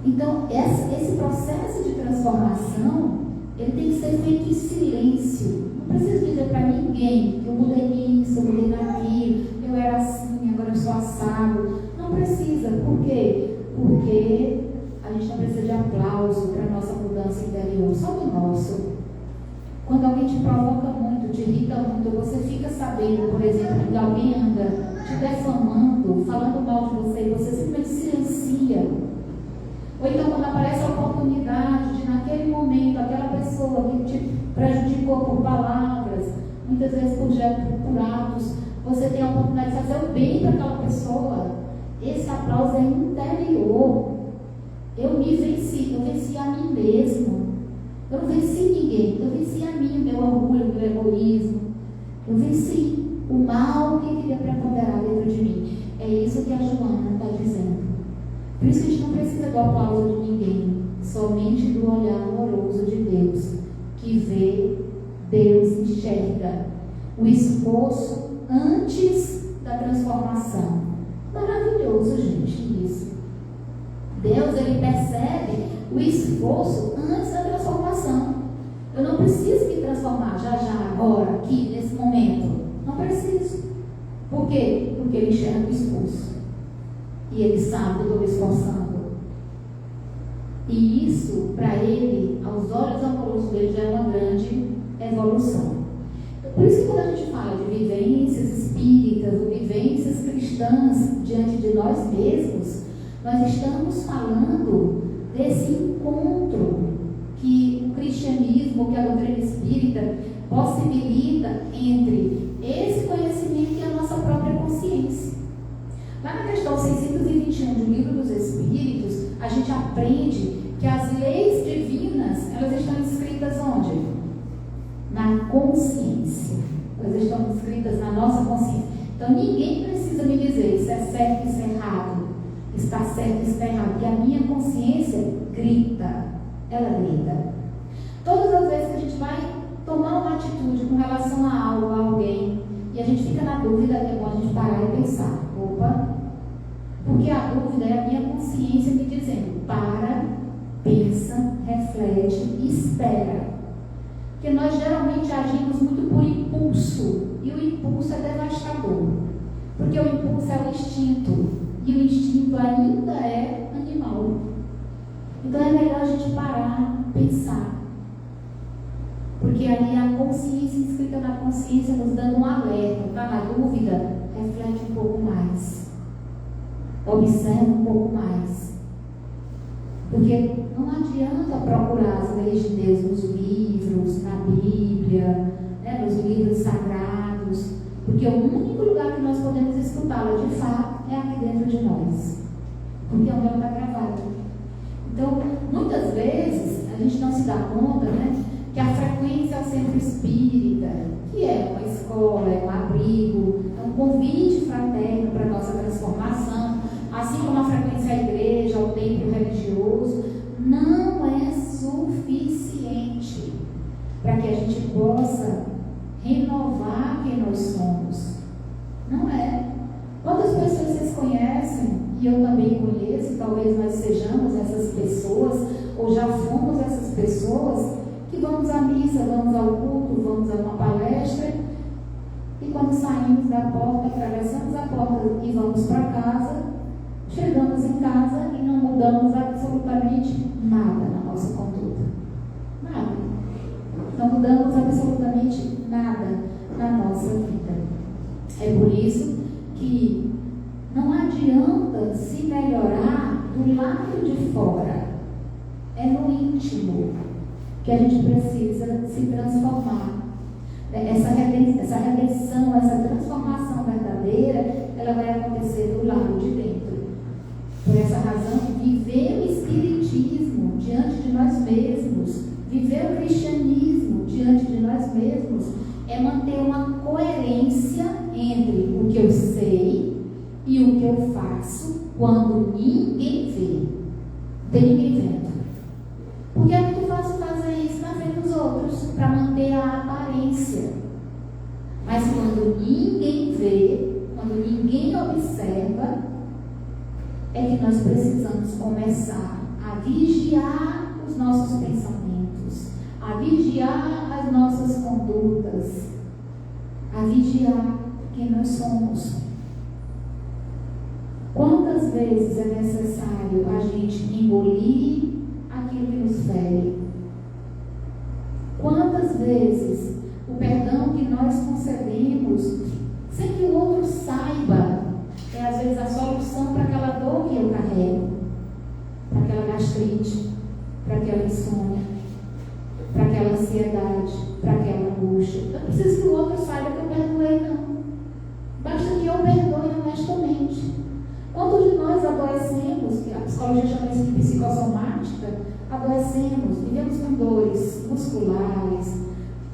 Então, esse processo de transformação, ele tem que ser feito em silêncio. Não preciso dizer para ninguém que eu mudei nisso, eu mudei naquilo, eu era assim, agora eu sou assado. Não precisa. Por quê? Porque a gente não precisa de aplauso para a nossa mudança interior, só do nosso. Quando alguém te provoca muito, te irrita muito, você fica sabendo, por exemplo, que alguém anda te defamando, falando mal de você, e você simplesmente silencia. Ou então, quando aparece a oportunidade de, naquele momento, aquela pessoa que te prejudicou por palavras, muitas vezes por atos, você tem a oportunidade de fazer o bem para aquela pessoa. Esse aplauso é interior. Eu me venci, eu venci a mim mesmo. Eu não venci ninguém, eu venci a mim, o meu orgulho, o meu egoísmo. Eu venci o mal que queria preponderar dentro de mim. É isso que a Joana está dizendo. Por isso que a gente não precisa do aplauso de ninguém, somente do olhar amoroso de Deus, que vê, Deus enxerga o esforço antes da transformação. Maravilhoso, gente, isso. Deus, ele percebe o esforço antes da transformação. Eu não preciso me transformar já, agora, aqui, nesse momento. Não preciso. Por quê? Porque ele enxerga o esforço. E ele sabe que eu estou me esforçando. E isso, para ele, aos olhos amorosos dele, já é uma grande evolução. Por isso que quando a gente fala de vivências espíritas ou vivências cristãs diante de nós mesmos, nós estamos falando desse encontro que o cristianismo, que a doutrina espírita possibilita entre esse conhecimento e a nossa própria consciência. Lá na questão 621 do Livro dos Espíritos, a gente aprende que as leis divinas, elas estão escritas onde? Na consciência. Elas estão escritas na nossa consciência. Então ninguém precisa me dizer isso é certo, isso é errado, está certo, isso está errado, porque a minha consciência grita, ela grita. Todas as vezes que a gente vai tomar uma atitude com relação a algo, a alguém, e a gente fica na dúvida, é bom a gente parar e pensar, opa, porque a dúvida é a minha consciência me dizendo, para, pensa, reflete e espera. Porque nós geralmente agimos muito por impulso, e o impulso é devastador. Porque o impulso é o instinto, e o instinto ainda é animal. Então é melhor a gente parar, pensar. Porque ali a consciência, inscrita na consciência, nos dando um alerta. Está na dúvida? Reflete um pouco mais. Observa um pouco mais. Porque não adianta procurar as leis de Deus nos livros, na Bíblia, né, nos livros sagrados, porque o único lugar que nós podemos escutá-la de fato é aqui dentro de nós, porque é onde ela está gravada. Então, muitas vezes, a gente não se dá conta, né, que a frequência é o centro espírita, que é uma escola, é um abrigo, é um convite fraterno para a nossa transformação, assim como a frequência à igreja, ao templo religioso, não é suficiente para que a gente possa renovar quem nós somos. Não é. Quantas pessoas vocês conhecem, e eu também conheço, talvez nós sejamos essas pessoas, ou já fomos essas pessoas, que vamos à missa, vamos ao culto, vamos a uma palestra, e quando saímos da porta, atravessamos a porta e vamos para casa, chegamos em casa e não mudamos absolutamente nada na nossa conduta. Nada. Não mudamos absolutamente nada na nossa vida. É por isso que não adianta se melhorar do lado de fora. É no íntimo que a gente precisa se transformar. Essa redenção, essa transformação verdadeira, ela vai acontecer do lado de dentro. Por essa razão, viver o espiritismo diante de nós mesmos, viver o cristianismo diante de nós mesmos, é manter uma coerência entre o que eu sei e o que eu faço quando ninguém vê. Não tem ninguém vendo. Porque é muito fácil fazer isso na frente dos outros, para manter a aparência. Mas quando ninguém vê, quando ninguém observa, é que nós precisamos começar a vigiar os nossos pensamentos, a vigiar as nossas condutas, a vigiar quem nós somos. Quantas vezes é necessário a gente engolir aquilo que nos fere? Quantas vezes o perdão que nós concedemos, sem que o outro saiba, é às vezes a solução para aquela dor que eu carrego, para aquela gastrite, para aquela insônia, para aquela ansiedade, para aquela angústia. Eu não preciso que o outro saiba que eu perdoei, não. Basta que eu perdoe honestamente. Quantos de nós adoecemos, que a psicologia chama isso de psicossomática, adoecemos, vivemos com dores musculares,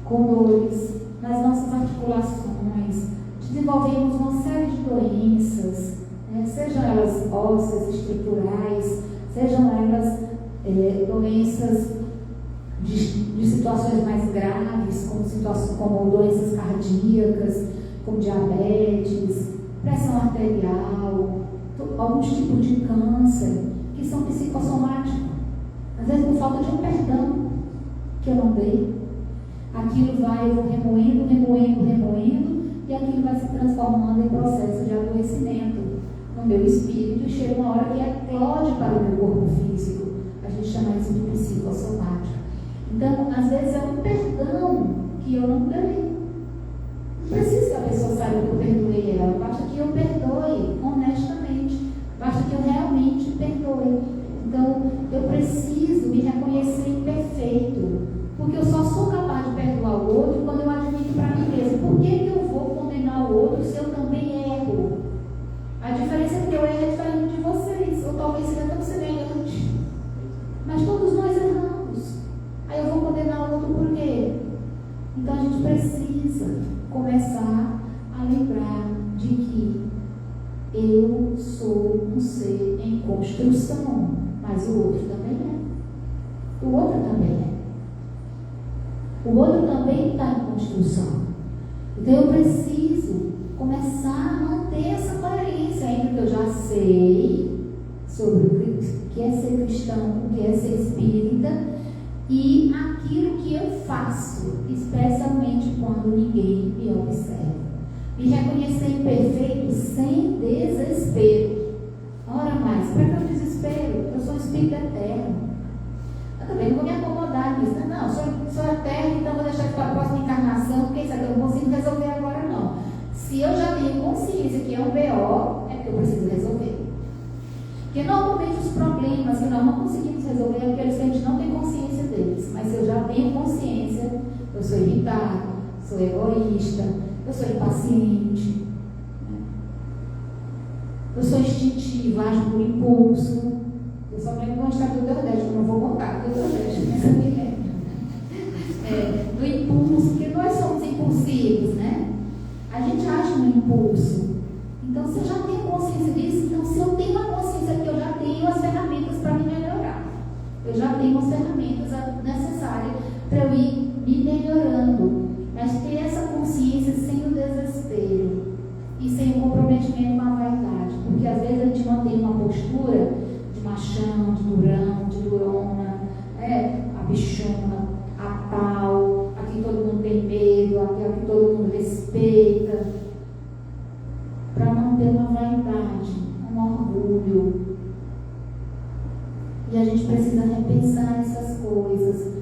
com dores nas nossas articulações, desenvolvemos uma série de doenças, né? Sejam elas ósseas, estruturais, sejam elas doenças de situações mais graves, como doenças cardíacas, como diabetes, pressão arterial, alguns tipos de câncer, que são psicossomáticos. Às vezes por falta de um perdão que eu não dei, aquilo vai, eu vou remoendo, e aquilo vai se transformando em processo de adoecimento no meu espírito, e chega uma hora que eclode para o meu corpo físico. A gente chama isso de psicossomático. Então, às vezes é um perdão que eu não dei. Não precisa que a pessoa saiba que eu perdoei ela, basta que eu perdoe honestamente, basta que eu realmente perdoe. Então, eu preciso me reconhecer imperfeito, porque eu só sou capaz de perdoar o outro quando eu admito para mim mesmo. Por que eu vou condenar o outro se eu também erro? A diferença é que eu erro é diferente de vocês, ou talvez seja tão semelhante. Mas todos nós erramos. Aí eu vou condenar o outro por quê? Então a gente precisa começar a lembrar de que eu sou um ser em construção, mas o outro também é. O outro também é. O outro também está em construção. Então eu preciso começar a manter essa coerência entre o que eu já sei sobre o que é ser cristão, o que é ser espírita, e aquilo que eu faço, especialmente quando ninguém me observa. Me reconhecer imperfeito sem desespero. Ora mais, para que eu desespero? Eu sou um espírito eterno. Eu também não vou me acomodar nisso. Não, sou eterno, então vou deixar para a próxima encarnação, porque isso aqui eu não consigo resolver agora não. Se eu já tenho consciência que é um BO, é porque eu preciso resolver. Porque normalmente os problemas que nós não conseguimos resolver é porque a gente não tem consciência deles. Mas se eu já tenho consciência, eu sou irritado, sou egoísta, eu sou impaciente, eu sou instintiva, ajo por impulso. Eu só lembro do estado do Nordeste, eu não vou contar do Nordeste, mas eu me lembro. Do impulso, porque nós somos impulsivos, né? A gente age no impulso. Então, se eu já tenho consciência disso, então se eu tenho a consciência que eu já tenho as ferramentas para me melhorar, eu já tenho as ferramentas necessárias para eu ir me melhorando, mas ter essa consciência sem o desespero e sem o comprometimento com a vaidade, porque às vezes a gente mantém uma postura de machão, de durão, de durona, a bichona, a pau, aqui todo mundo tem medo, aqui todo mundo respeita, para manter uma vaidade, um orgulho. E a gente precisa repensar essas coisas,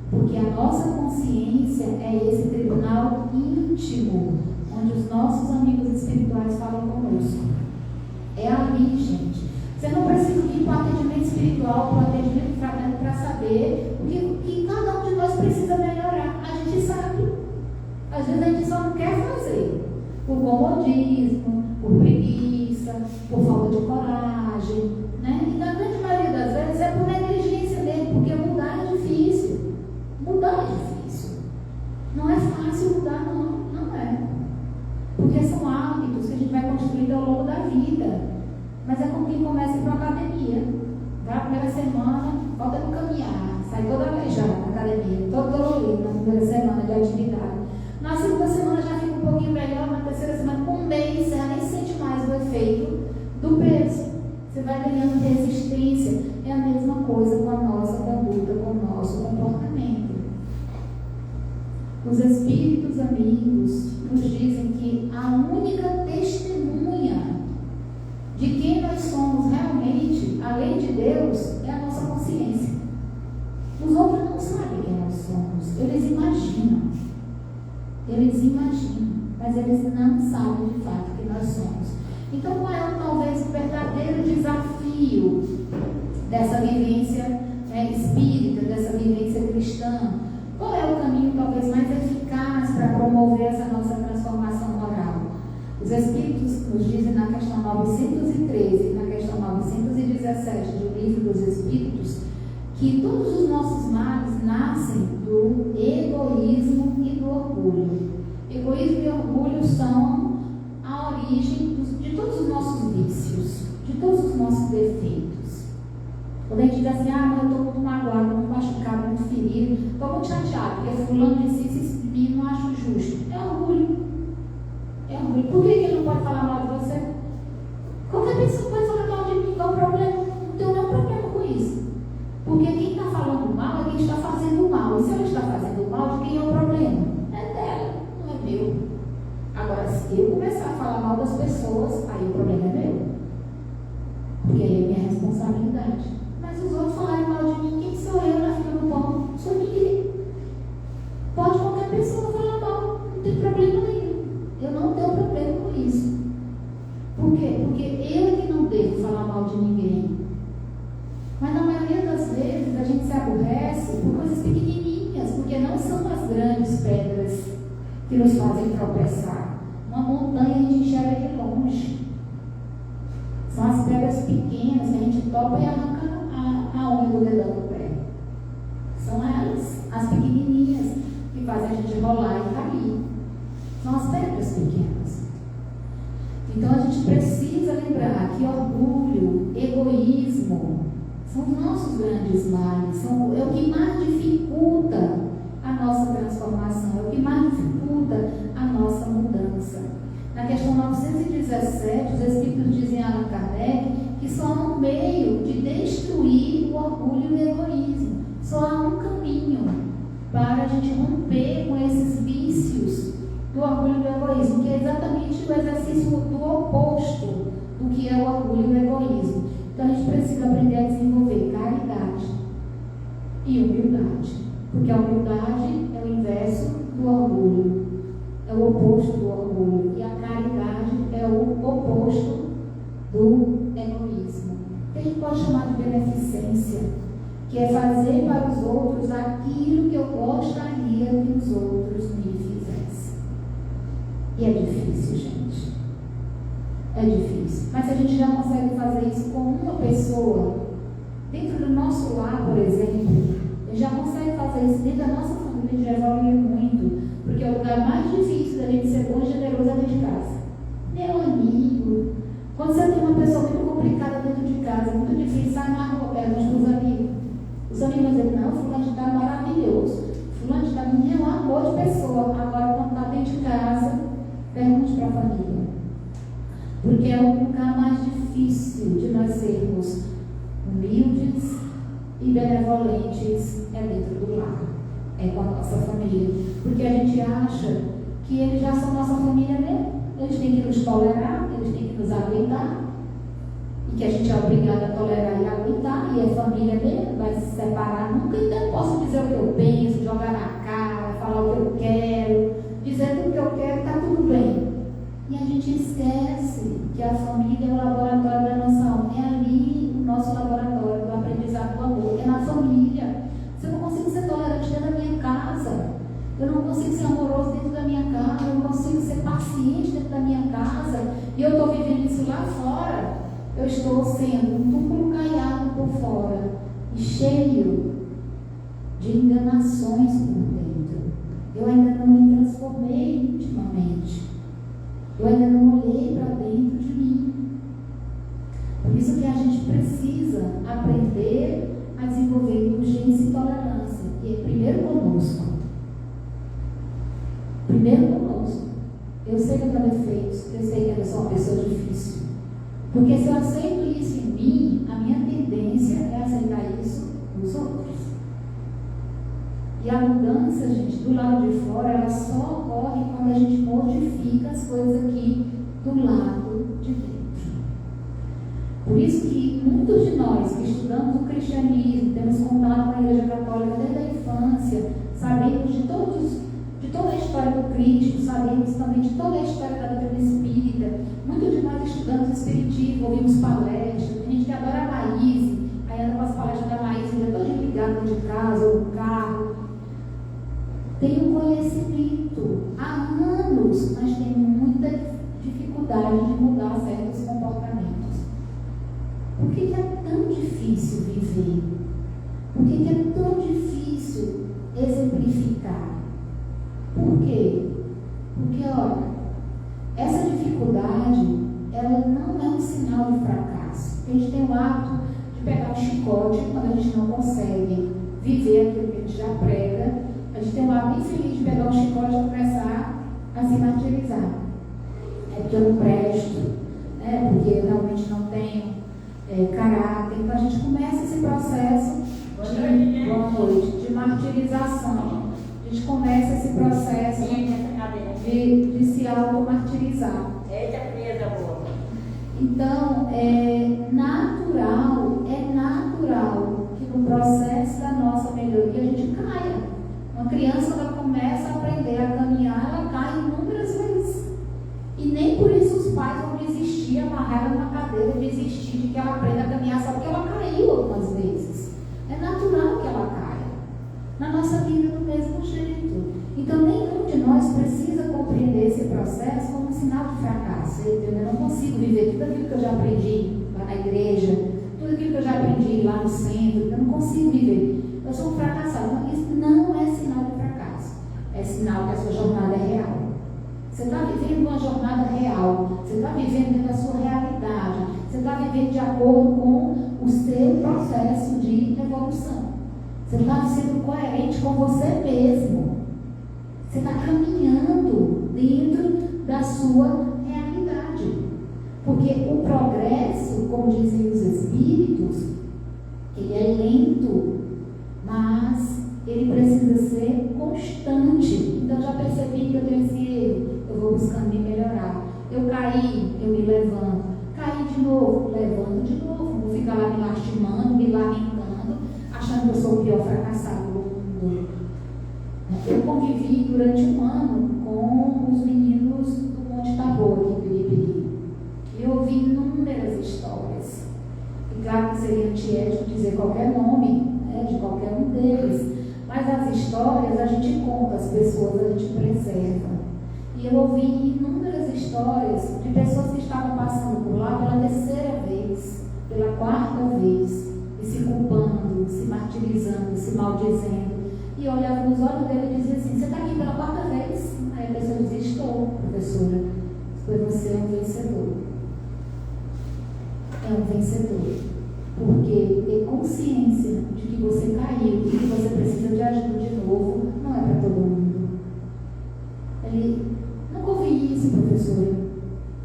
porque a nossa consciência é esse tribunal íntimo, onde os nossos amigos espirituais falam conosco. É ali, gente. Você não precisa ir para o atendimento espiritual, para o atendimento fraterno, para saber o que cada um de nós precisa melhorar. A gente sabe. Às vezes a gente só não quer fazer. Por comodismo, por preguiça, por falta de coragem, né? E na grande maioria das vezes é por negligência mesmo, porque mudar é difícil. Mudar é difícil. Não é fácil mudar, não é. Porque são hábitos que a gente vai construindo ao longo da vida. Mas é como quem começa a ir para a academia. Vai a primeira semana, volta no caminhar, sai toda aleijada na academia, todo dolorido na primeira semana de atividade. Na segunda semana já fica um pouquinho melhor, na terceira semana, com um mês, você já nem sente mais o efeito do peso. Você vai ganhando resistência. É a mesma coisa com a nossa conduta, com o nosso comportamento. Os espíritos amigos nos dizem que a única testemunha de quem nós somos realmente, além de Deus, é a nossa consciência. Os outros não sabem quem nós somos. Eles imaginam, mas eles não sabem de fato quem nós somos. Então, qual é talvez o verdadeiro desafio dessa vivência espírita, dessa vivência cristã? Qual é o caminho talvez mais eficaz para promover essa nossa transformação moral? Os Espíritos nos dizem na questão 913 e na questão 917 do Livro dos Espíritos que todos os nossos males nascem do egoísmo e do orgulho. Egoísmo e orgulho são a origem de todos os nossos vícios, de todos os nossos defeitos. Quando a gente diz assim, eu estou muito magoado, muito machucado, muito ferido, estou muito chateado, porque fulano disse isso e não acho justo. É orgulho. É orgulho. Por que ele não pode falar mal de você? Qualquer pessoa pode falar mal de mim, qual o problema? Não tenho nenhum problema com isso. Porque quem está falando mal é quem está fazendo mal. E se ela está fazendo mal, de quem é o problema? É dela, não é meu. Agora, se eu começar a falar mal das pessoas, aí o problema é meu. Porque aí é minha responsabilidade. Mas os outros falarem mal de mim, quem sou eu na fila do pão? Sou ninguém. Pode qualquer pessoa falar mal, não tem problema nenhum. Eu não tenho problema com isso. Por quê? Porque eu é que não devo falar mal de ninguém. Mas na maioria das vezes a gente se aborrece por coisas pequenininhas, porque não são as grandes pedras que nos fazem tropeçar. Uma montanha a gente enxerga de longe. São as pedras pequenas que a gente topa e arranca a unha do dedão do pé. São elas, as pequenininhas, que fazem a gente rolar e cair. São as pedras pequenas. Então a gente precisa lembrar que orgulho, egoísmo, são os nossos grandes males, é o que mais dificulta a nossa transformação, é o que mais dificulta a nossa mudança. Na questão 917, os Espíritos dizem a Allan Kardec que só há um meio de destruir o orgulho e o egoísmo. Só há um caminho. para a gente romper com esses vícios do orgulho e do egoísmo, que é exatamente o exercício do oposto do que é o orgulho e o egoísmo. Então a gente precisa aprender a desenvolver caridade e humildade, porque a humildade é o inverso do orgulho, é o oposto do orgulho, e a caridade é o oposto do egoísmo. Que a gente pode chamar de beneficência, que é fazer para os outros aquilo que eu gostaria que os outros me fizessem. E é difícil, gente. É difícil. Mas se a gente já consegue fazer isso com uma pessoa, dentro do nosso lar, por exemplo, já consegue fazer isso dentro da nossa família, já evolui muito. Porque o lugar mais difícil da gente ser bom e generoso é dentro de casa. Meu amigo, quando você tem uma pessoa muito complicada dentro de casa, é muito difícil, sai na rua, pergunta para os amigos. Os amigos vão dizer, não, fulano de tal é maravilhoso. Fulano de tal é um amor de pessoa. Agora, quando está dentro de casa, pergunte para a família. Porque é o lugar mais difícil de nós sermos humildes e benevolentes, é dentro do lar, é com a nossa família. Porque a gente acha que eles já são nossa família mesmo. Eles têm que nos tolerar, eles têm que nos aguentar. E que a gente é obrigado a tolerar e aguentar, e é família mesmo, vai se separar nunca. Então eu posso dizer o que eu penso, jogar na cara, falar o que eu quero, dizer tudo o que eu quero, está tudo bem. E a gente esquece que a família é o laboratório da nossa alma. É ali o nosso laboratório do aprendizado do amor, é na família. Se eu não consigo ser tolerante dentro da minha casa, eu não consigo ser amoroso dentro da minha casa, eu não consigo ser paciente dentro da minha casa, e eu estou vivendo isso lá fora, eu estou sendo um túmulo caiado por fora e cheio de enganações por dentro. Eu ainda não me transformei intimamente. Eu ainda não olhei para dentro de mim. Por isso que a gente precisa aprender a desenvolver indulgência e tolerância. E é primeiro conosco. Primeiro conosco. Eu sei que eu tenho defeitos, eu sei que eu sou uma pessoa difícil. Porque se eu aceito isso em mim, a minha tendência é aceitar isso nos outros. E a mudança, gente, do lado de fora, ela só ocorre quando a gente modifica as coisas aqui do lado de dentro. Por isso que muitos de nós que estudamos o cristianismo, temos contato com a Igreja Católica desde a infância, sabemos de toda a história do Cristo, sabemos também de toda a história da doutrina espírita. Muitos de nós estudamos o espiritismo, ouvimos palestras, tem gente que adora a Maíse, aí anda com as palestras da Maíse, já todo ligado dentro de casa ou no carro. Tem um conhecimento há anos, mas tem muita dificuldade de mudar certos comportamentos. Por que é tão difícil viver? Por que é tão difícil exemplificar? Por quê? Porque, olha, essa dificuldade, ela não é um sinal de fracasso. A gente tem o hábito de pegar um chicote quando a gente não consegue viver aquilo que a gente já prega. A gente tem um hábito infeliz de pegar um chicote e começar a se martirizar. É porque eu não presto, né? Porque eu realmente não tenho caráter. Então a gente começa esse processo de martirização. A gente começa esse processo de se auto-martirizar. Então, é natural que no processo da nossa melhoria a gente caia. Uma criança, ela começa a aprender a caminhar, ela cai inúmeras vezes. E nem por isso os pais vão desistir, amarrar ela na cadeira e desistir de que ela aprenda a caminhar só porque ela caiu algumas vezes. É natural que ela caia. Na nossa vida, do mesmo jeito. Então, nenhum de nós precisa compreender esse processo como um sinal de fracasso. Eu não consigo viver tudo aquilo que eu já aprendi lá na igreja, tudo aquilo que eu já aprendi lá no centro, eu não consigo viver. Eu sou um fracassado. Mas isso não é sinal de fracasso. É sinal que a sua jornada é real. Você está vivendo uma jornada real. Você está vivendo dentro da sua realidade. Você está vivendo de acordo com o seu processo de evolução. Você está sendo coerente com você mesmo. Você está caminhando dentro da sua realidade. Porque o progresso, como dizem os espíritos, ele é lento, mas ele precisa ser fracassado do mundo. Eu convivi durante um ano com os meninos do Monte Tabor, aqui em Piripiri. Eu ouvi inúmeras histórias. E claro que seria antiético dizer qualquer nome, né, de qualquer um deles. Mas as histórias a gente conta, as pessoas a gente preserva. E eu ouvi inúmeras histórias de pessoas que estavam passando por lá pela terceira vez, pela quarta vez, e se culpando, se martirizando, se maldizendo. E eu olhava nos olhos dele e dizia assim: você está aqui pela quarta vez? Aí a pessoa dizia: estou, professora. Pois você é um vencedor. É um vencedor. Porque ter consciência de que você caiu e que você precisa de ajuda de novo não é para todo mundo. Ele nunca ouvi isso, professora.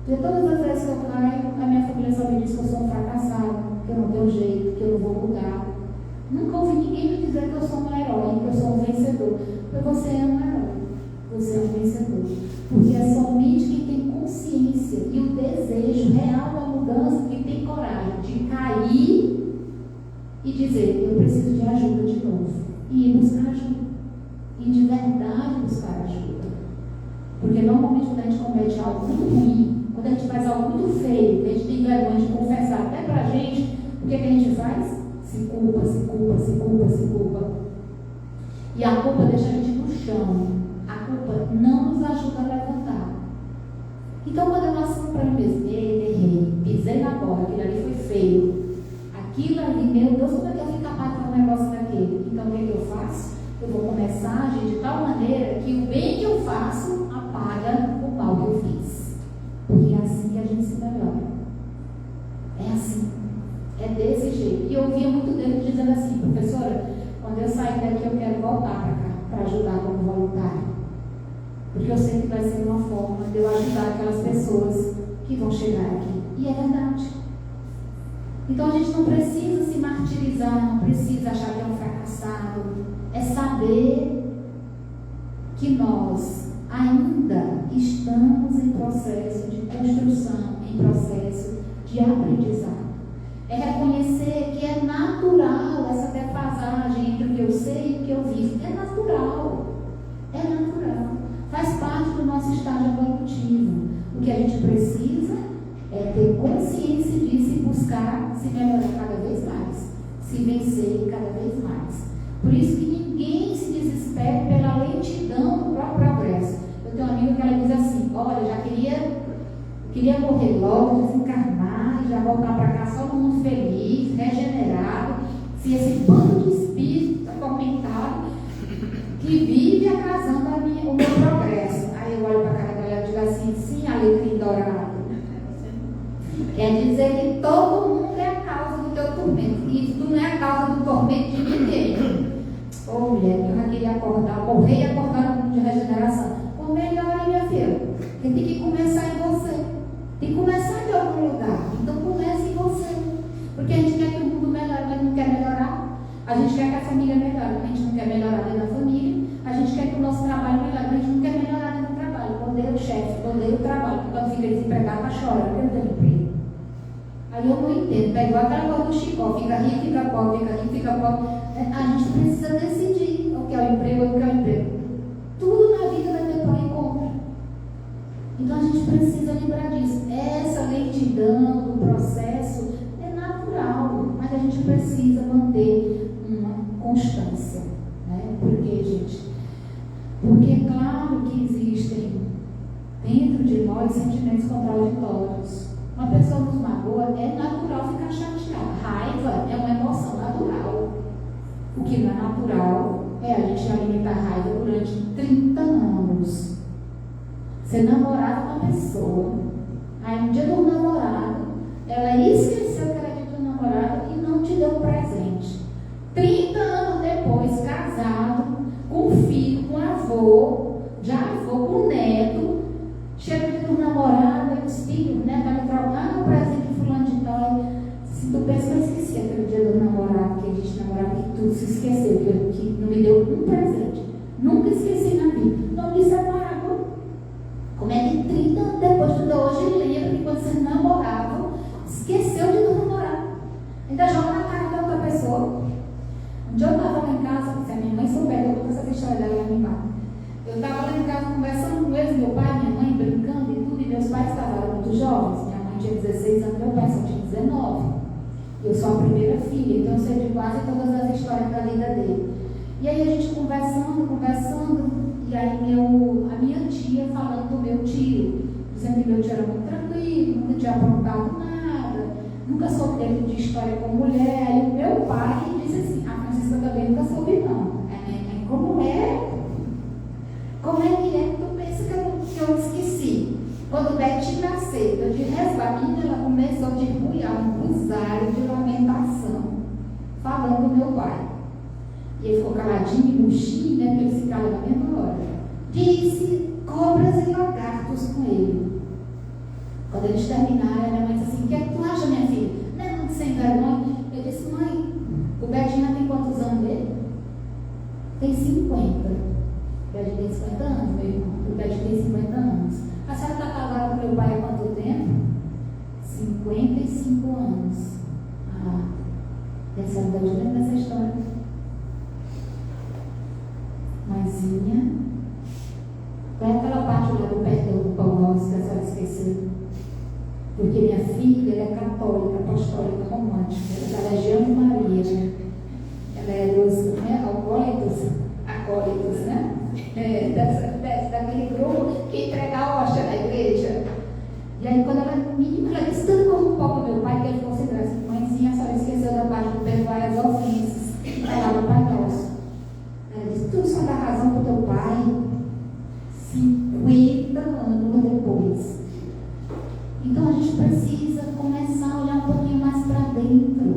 Porque todas as vezes que eu caio, a minha família só me diz que eu sou um fracassado, que eu não tenho jeito, que eu não vou mudar. Nunca ouvi ninguém me dizer que eu sou um herói, que eu sou um vencedor. Porque você é um herói, você é um vencedor. Porque é somente quem tem consciência e o desejo real da mudança que tem coragem de cair e dizer: eu preciso de ajuda de novo. E ir buscar ajuda. E de verdade buscar ajuda. Porque normalmente quando a gente comete algo muito ruim, quando a gente faz algo muito feio, a gente tem vergonha de confessar até pra gente, o que a gente faz? Se culpa, se culpa, se culpa, se culpa. E a culpa deixa a gente no chão. A culpa não nos ajuda a levantar. Então, quando eu assumo para mim mesmo: errei, pisei na bola, aquilo ali foi feio. Aquilo ali, meu Deus, como é que eu fui capaz de fazer um negócio daquele? Então, o que é que eu faço? Eu vou começar a agir de tal maneira que o bem que eu faço apaga o mal que eu fiz. Porque é assim que a gente se melhora. É assim. É desse jeito. E eu ouvia muito dele dizendo assim: professora, quando eu sair daqui eu quero voltar para cá, para ajudar como voluntário. Porque eu sei que vai ser uma forma de eu ajudar aquelas pessoas que vão chegar aqui. E é verdade. Então a gente não precisa se martirizar, não precisa achar que é um fracassado. É saber que nós ainda estamos em processo de construção, em processo de aprendizado. É reconhecer que é natural essa defasagem entre o que eu sei e o que eu vivo. É natural. É natural. Faz parte do nosso estágio evolutivo. O que a gente precisa é ter consciência disso e buscar se melhorar cada vez mais. Se vencer cada vez mais. Por isso que ninguém se desespera pela lentidão do próprio progresso. Eu tenho uma amiga que ela diz assim: olha, já queria morrer logo, desencarnar, já voltar para cá só no mundo feliz, regenerado, se esse bando de espírito atormentado que vive atrasando o meu progresso. Aí eu olho para a cara dela e digo assim: sim, alecrim dourado. Quer dizer que todo mundo é a causa do teu tormento. E tu não é a causa do tormento de ninguém. Ô mulher, eu já queria acordar, morrer e acordar no mundo de regeneração. Ou melhor, minha filha, tem que começar em você. Tem que começar de algum lugar. Então comece em você. Porque a gente quer que o mundo melhore, mas não quer melhorar. A gente quer que a família melhore, mas a gente não quer melhorar dentro da família. A gente quer que o nosso trabalho melhore, mas a gente não quer melhorar dentro do trabalho. Odeio o chefe, odeio o trabalho. Quando fica desempregado, está chorando, porque não tem emprego. Aí eu não entendo. Tá igual aquela coisa do Chicó: fica rico, fica pobre, fica rico, fica pobre. A gente precisa decidir o que é o emprego, o que é o emprego. Tudo na vida vai ter pró e contra. Então a gente precisa lembrar disso. Essa lentidão do processo é natural, mas a gente precisa manter uma constância. Né? Por quê, gente? Porque é claro que existem dentro de nós sentimentos contraditórios. Uma pessoa nos magoa, é natural ficar chateada. Raiva é uma emoção natural. O que não é natural é a gente alimentar raiva durante 30 anos. Você namorava com uma pessoa, aí no dia do namorado, ela esqueceu que era dia do namorado e não te deu um presente. 30 anos depois, casado, com filho, com avô, com neto, chega o dia do namorado, e os filhos, né, vai me trocar o presente de fulano de tal. Se tu pensa que eu esqueci aquele dia do namorado, que a gente namorava, que tu se esqueceu, que não me deu um presente. Nunca esqueci na vida. Não me separava. Como é que 30 anos depois tu hoje lembra que quando vocês namoravam, esqueceu de não namorar? Ainda joga na cara da outra pessoa. Um dia eu estava lá em casa, lá. Eu estava lá em casa conversando com eles, meu pai, minha mãe, brincando e tudo, e meus pais estavam muito jovens. Minha mãe tinha 16 anos, meu pai só tinha 19. Eu sou a primeira filha, então eu sei de quase todas as histórias da vida dele. E aí a gente conversando, e aí a minha tia falando do meu tio, dizendo que meu tio era muito tranquilo, nunca tinha aprontado nada, nunca soube dele de história com mulher. Aí o meu pai disse assim, a Francisca também nunca soube não. Como é que tu pensa que eu esqueci? Quando Beth nasceu, eu de resto a menina, ela começou a derrubar um rosário de lamentação, falando do meu pai. E ele ficou caladinho, murchinho, né? Porque ele se cala na mesma hora. Disse cobras e lagartos com ele. Quando eles terminaram, a minha mãe disse assim: o que é que tu acha, minha filha? Não é muito sem vergonha? Eu disse: mãe, o Betinho tem quantos anos dele? Tem 50. O Betinho tem 50 anos, meu irmão. O Betinho tem 50 anos. A senhora está casada com meu pai há quanto tempo? 55 anos. Ah, a senhora deve lembrar dessa história. Mãezinha, qual é aquela parte lá do perdão do Pão Nosso que a senhora esqueceu? Porque minha filha, ela é católica, apostólica, romântica, ela é da Legião de Maria. Ela é dos acólitos, né? Daquele grupo que entrega a hóstia na igreja. E aí, quando ela menina, ela disse tanto como um pouco meu pai, que ele considera assim: mãezinha, a senhora esqueceu da parte do perdoar as ofensas. Ela lá no Pai Nosso. Ela disse: tudo só dá razão para o teu pai 50 anos depois. Então a gente precisa começar a olhar um pouquinho mais para dentro,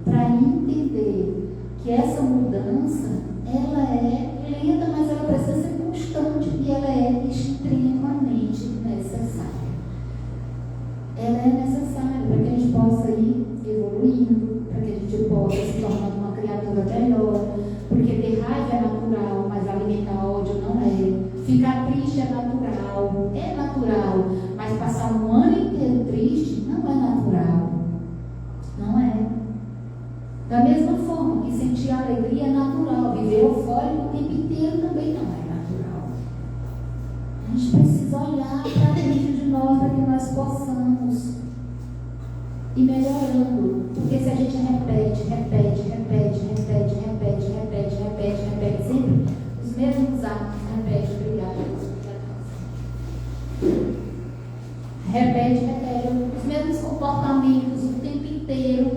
para entender que essa mudança, ela é lenta, mas ela precisa ser constante e ela é extremamente necessária. Ela é necessária para que a gente possa ir evoluindo, para que a gente possa se tornar uma criatura melhor, porque ter raiva é natural, mas alimentar ódio não é. Ficar triste é natural, mas passar um ano inteiro triste não é natural. Não é. Da mesma forma que sentir alegria é natural, viver eufórico o tempo inteiro também não é natural. A gente precisa olhar para dentro de nós para que nós possamos ir melhorando. Porque se a gente repete sempre os mesmos atos, repete os mesmos comportamentos o tempo inteiro,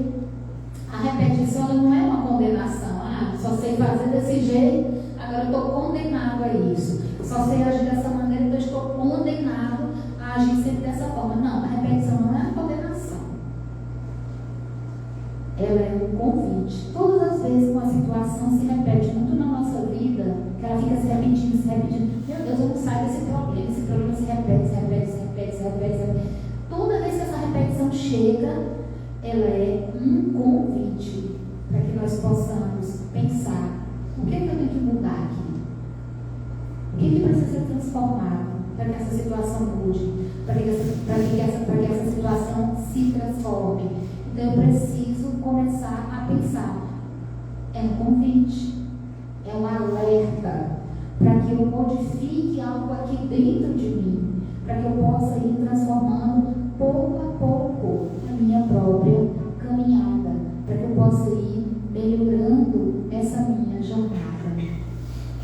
a repetição não é uma condenação. Só sei fazer desse jeito, agora eu estou condenado a isso. Só sei agir dessa maneira, então eu estou condenado a agir sempre dessa forma. Não, a repetição não é uma condenação. Ela é um convite. Todas as vezes que uma situação se repete muito na nossa vida, que ela fica se repetindo, meu Deus, eu não saio desse problema, esse problema se repete. Toda vez que essa repetição chega, ela é um convite para que nós possamos pensar: o que é que eu tenho que mudar aqui? O que precisa ser transformado para que essa situação mude, para que essa situação se transforme? Então eu preciso começar a pensar. É um convite, é um alerta para que eu modifique algo aqui dentro de mim, para que eu possa ir transformando pouco a pouco a minha própria caminhada, para que eu possa ir melhorando essa minha jornada.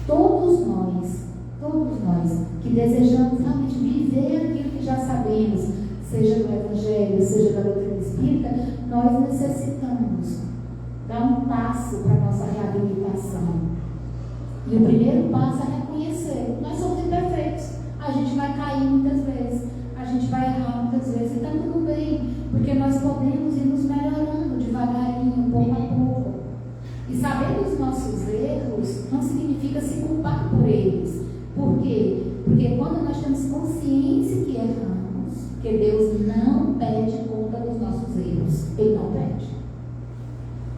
Todos nós que desejamos realmente viver aquilo que já sabemos, seja do Evangelho, seja da doutrina espírita, nós necessitamos dar um passo para a nossa reabilitação. E o primeiro passo é reconhecer: nós somos imperfeitos, a gente vai cair muitas vezes, a gente vai errar muitas vezes, e está tudo bem, porque nós podemos ir nos melhorando devagarinho, pouco a pouco. E saber dos nossos erros não significa se culpar por eles. Por quê? Porque quando nós temos consciência que erramos, que Deus não pede conta dos nossos erros, Ele não pede.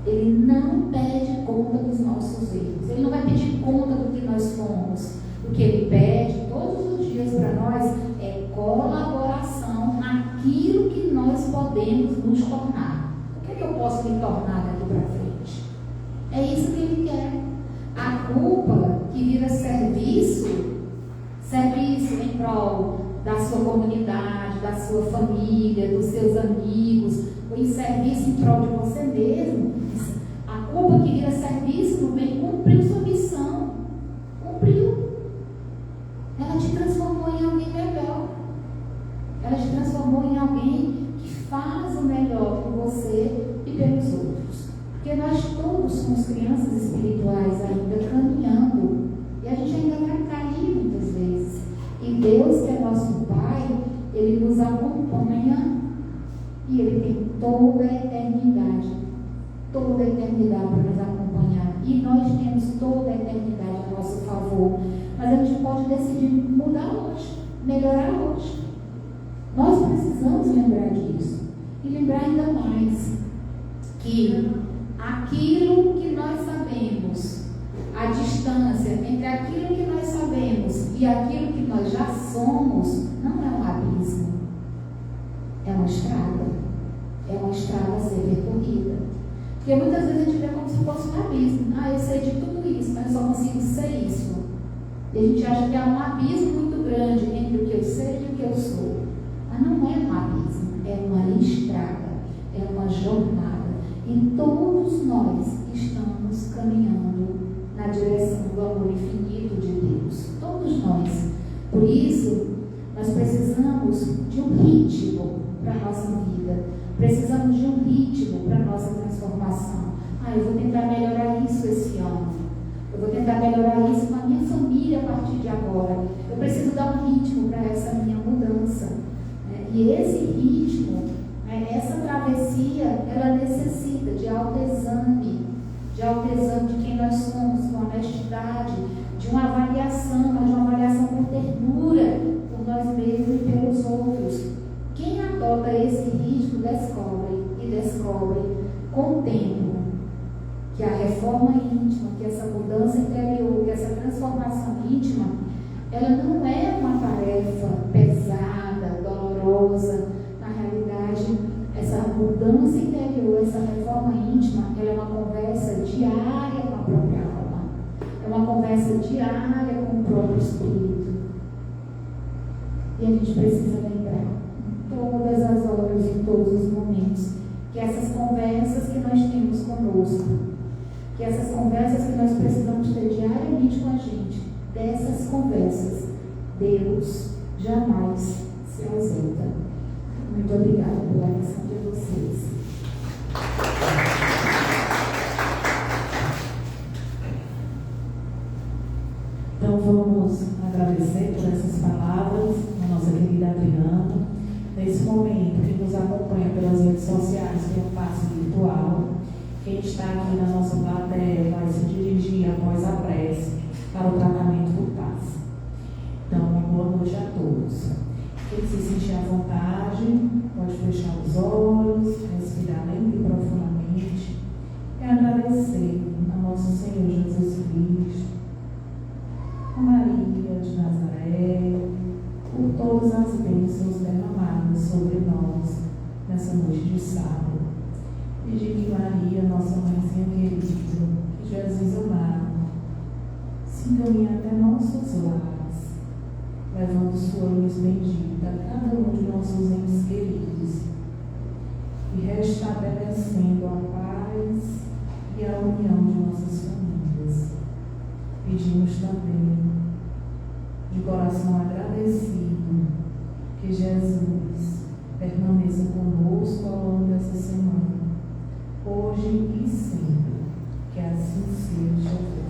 Ele não pede conta dos nossos erros. Ele não vai pedir conta do que nós fomos. O que Ele pede todos os dias para nós é colaboração naquilo que nós podemos nos tornar. O que é que eu posso me tornar daqui para frente? É isso que Ele quer. A culpa que vira serviço prol da sua comunidade, da sua família, dos seus amigos, ou em serviço em prol de você mesmo. A culpa que vira serviço no bem cumpriu sua missão. Cumpriu. Ela te transformou em alguém melhor. Ela te transformou em alguém que faz o melhor por você e pelos outros. Porque nós todos somos crianças espirituais ainda caminhando. E a gente ainda vai cair muitas vezes. E Deus, que é nosso Pai, Ele nos acompanha e Ele tem toda a eternidade para nos acompanhar. E nós temos toda a eternidade a nosso favor. Mas a gente pode decidir mudar hoje, melhorar hoje. Nós precisamos lembrar disso. E lembrar ainda mais que aquilo que nós sabemos, a distância entre aquilo que nós sabemos e aquilo que nós já somos, não é um abismo. É uma estrada. É uma estrada a ser percorrida. Porque muitas vezes a gente vê como se fosse um abismo. Eu sei de tudo isso, mas eu só consigo ser isso. E a gente acha que há um abismo muito grande entre o que eu sei e o que eu sou. Mas não é um abismo, é uma estrada, é uma jornada. E todos nós estamos caminhando na direção do amor infinito de Deus. Todos nós. Por isso, nós precisamos de um ritmo para a nossa vida. Precisamos de um ritmo para a nossa transformação. Eu vou tentar melhorar isso esse ano. Eu vou tentar melhorar isso com a minha família a partir de agora. Eu preciso dar um ritmo para essa minha mudança. E esse ritmo, essa travessia, ela necessita de autoexame de quem nós somos, com honestidade, de uma avaliação, mas de uma avaliação com ternura por nós mesmos e pelos outros. Quem adota esse ritmo descobre com o tempo que a reforma íntima, que essa mudança interior, que essa transformação íntima, ela não é uma tarefa pesada, dolorosa. Na realidade, essa mudança interior, essa reforma íntima, ela é uma conversa diária com a própria alma. É uma conversa diária com o próprio Espírito. E a gente precisa lembrar, em todas as horas, em todos os momentos, que essas conversas que nós temos conosco, que essas conversas que nós precisamos ter diariamente com a gente, dessas conversas, Deus jamais se ausenta. Muito obrigada pela atenção de vocês. Então vamos agradecer por essas palavras a nossa querida Adriana. Nesse momento, que nos acompanha pelas redes sociais, que é um passo virtual, quem está aqui na nossa plateia vai se dirigir após a prece para o tratamento do passe. Então, uma boa noite a todos. Quem se sentir à vontade, pode fechar os olhos, respirar lenta e profundamente e agradecer a nosso Senhor Jesus Cristo, a Maria de Nazaré, por todas as bênçãos derramadas sobre nós nessa noite de sábado. Pedir que Maria, nossa mãezinha querida, que Jesus amado, se encaminhe até nossos lares, levando sua luz bendita a cada um de nossos entes queridos e restabelecendo a paz e a união de nossas famílias. Pedimos também, de coração agradecido, que Jesus permaneça conosco ao longo dessa semana, hoje e sempre, que assim seja.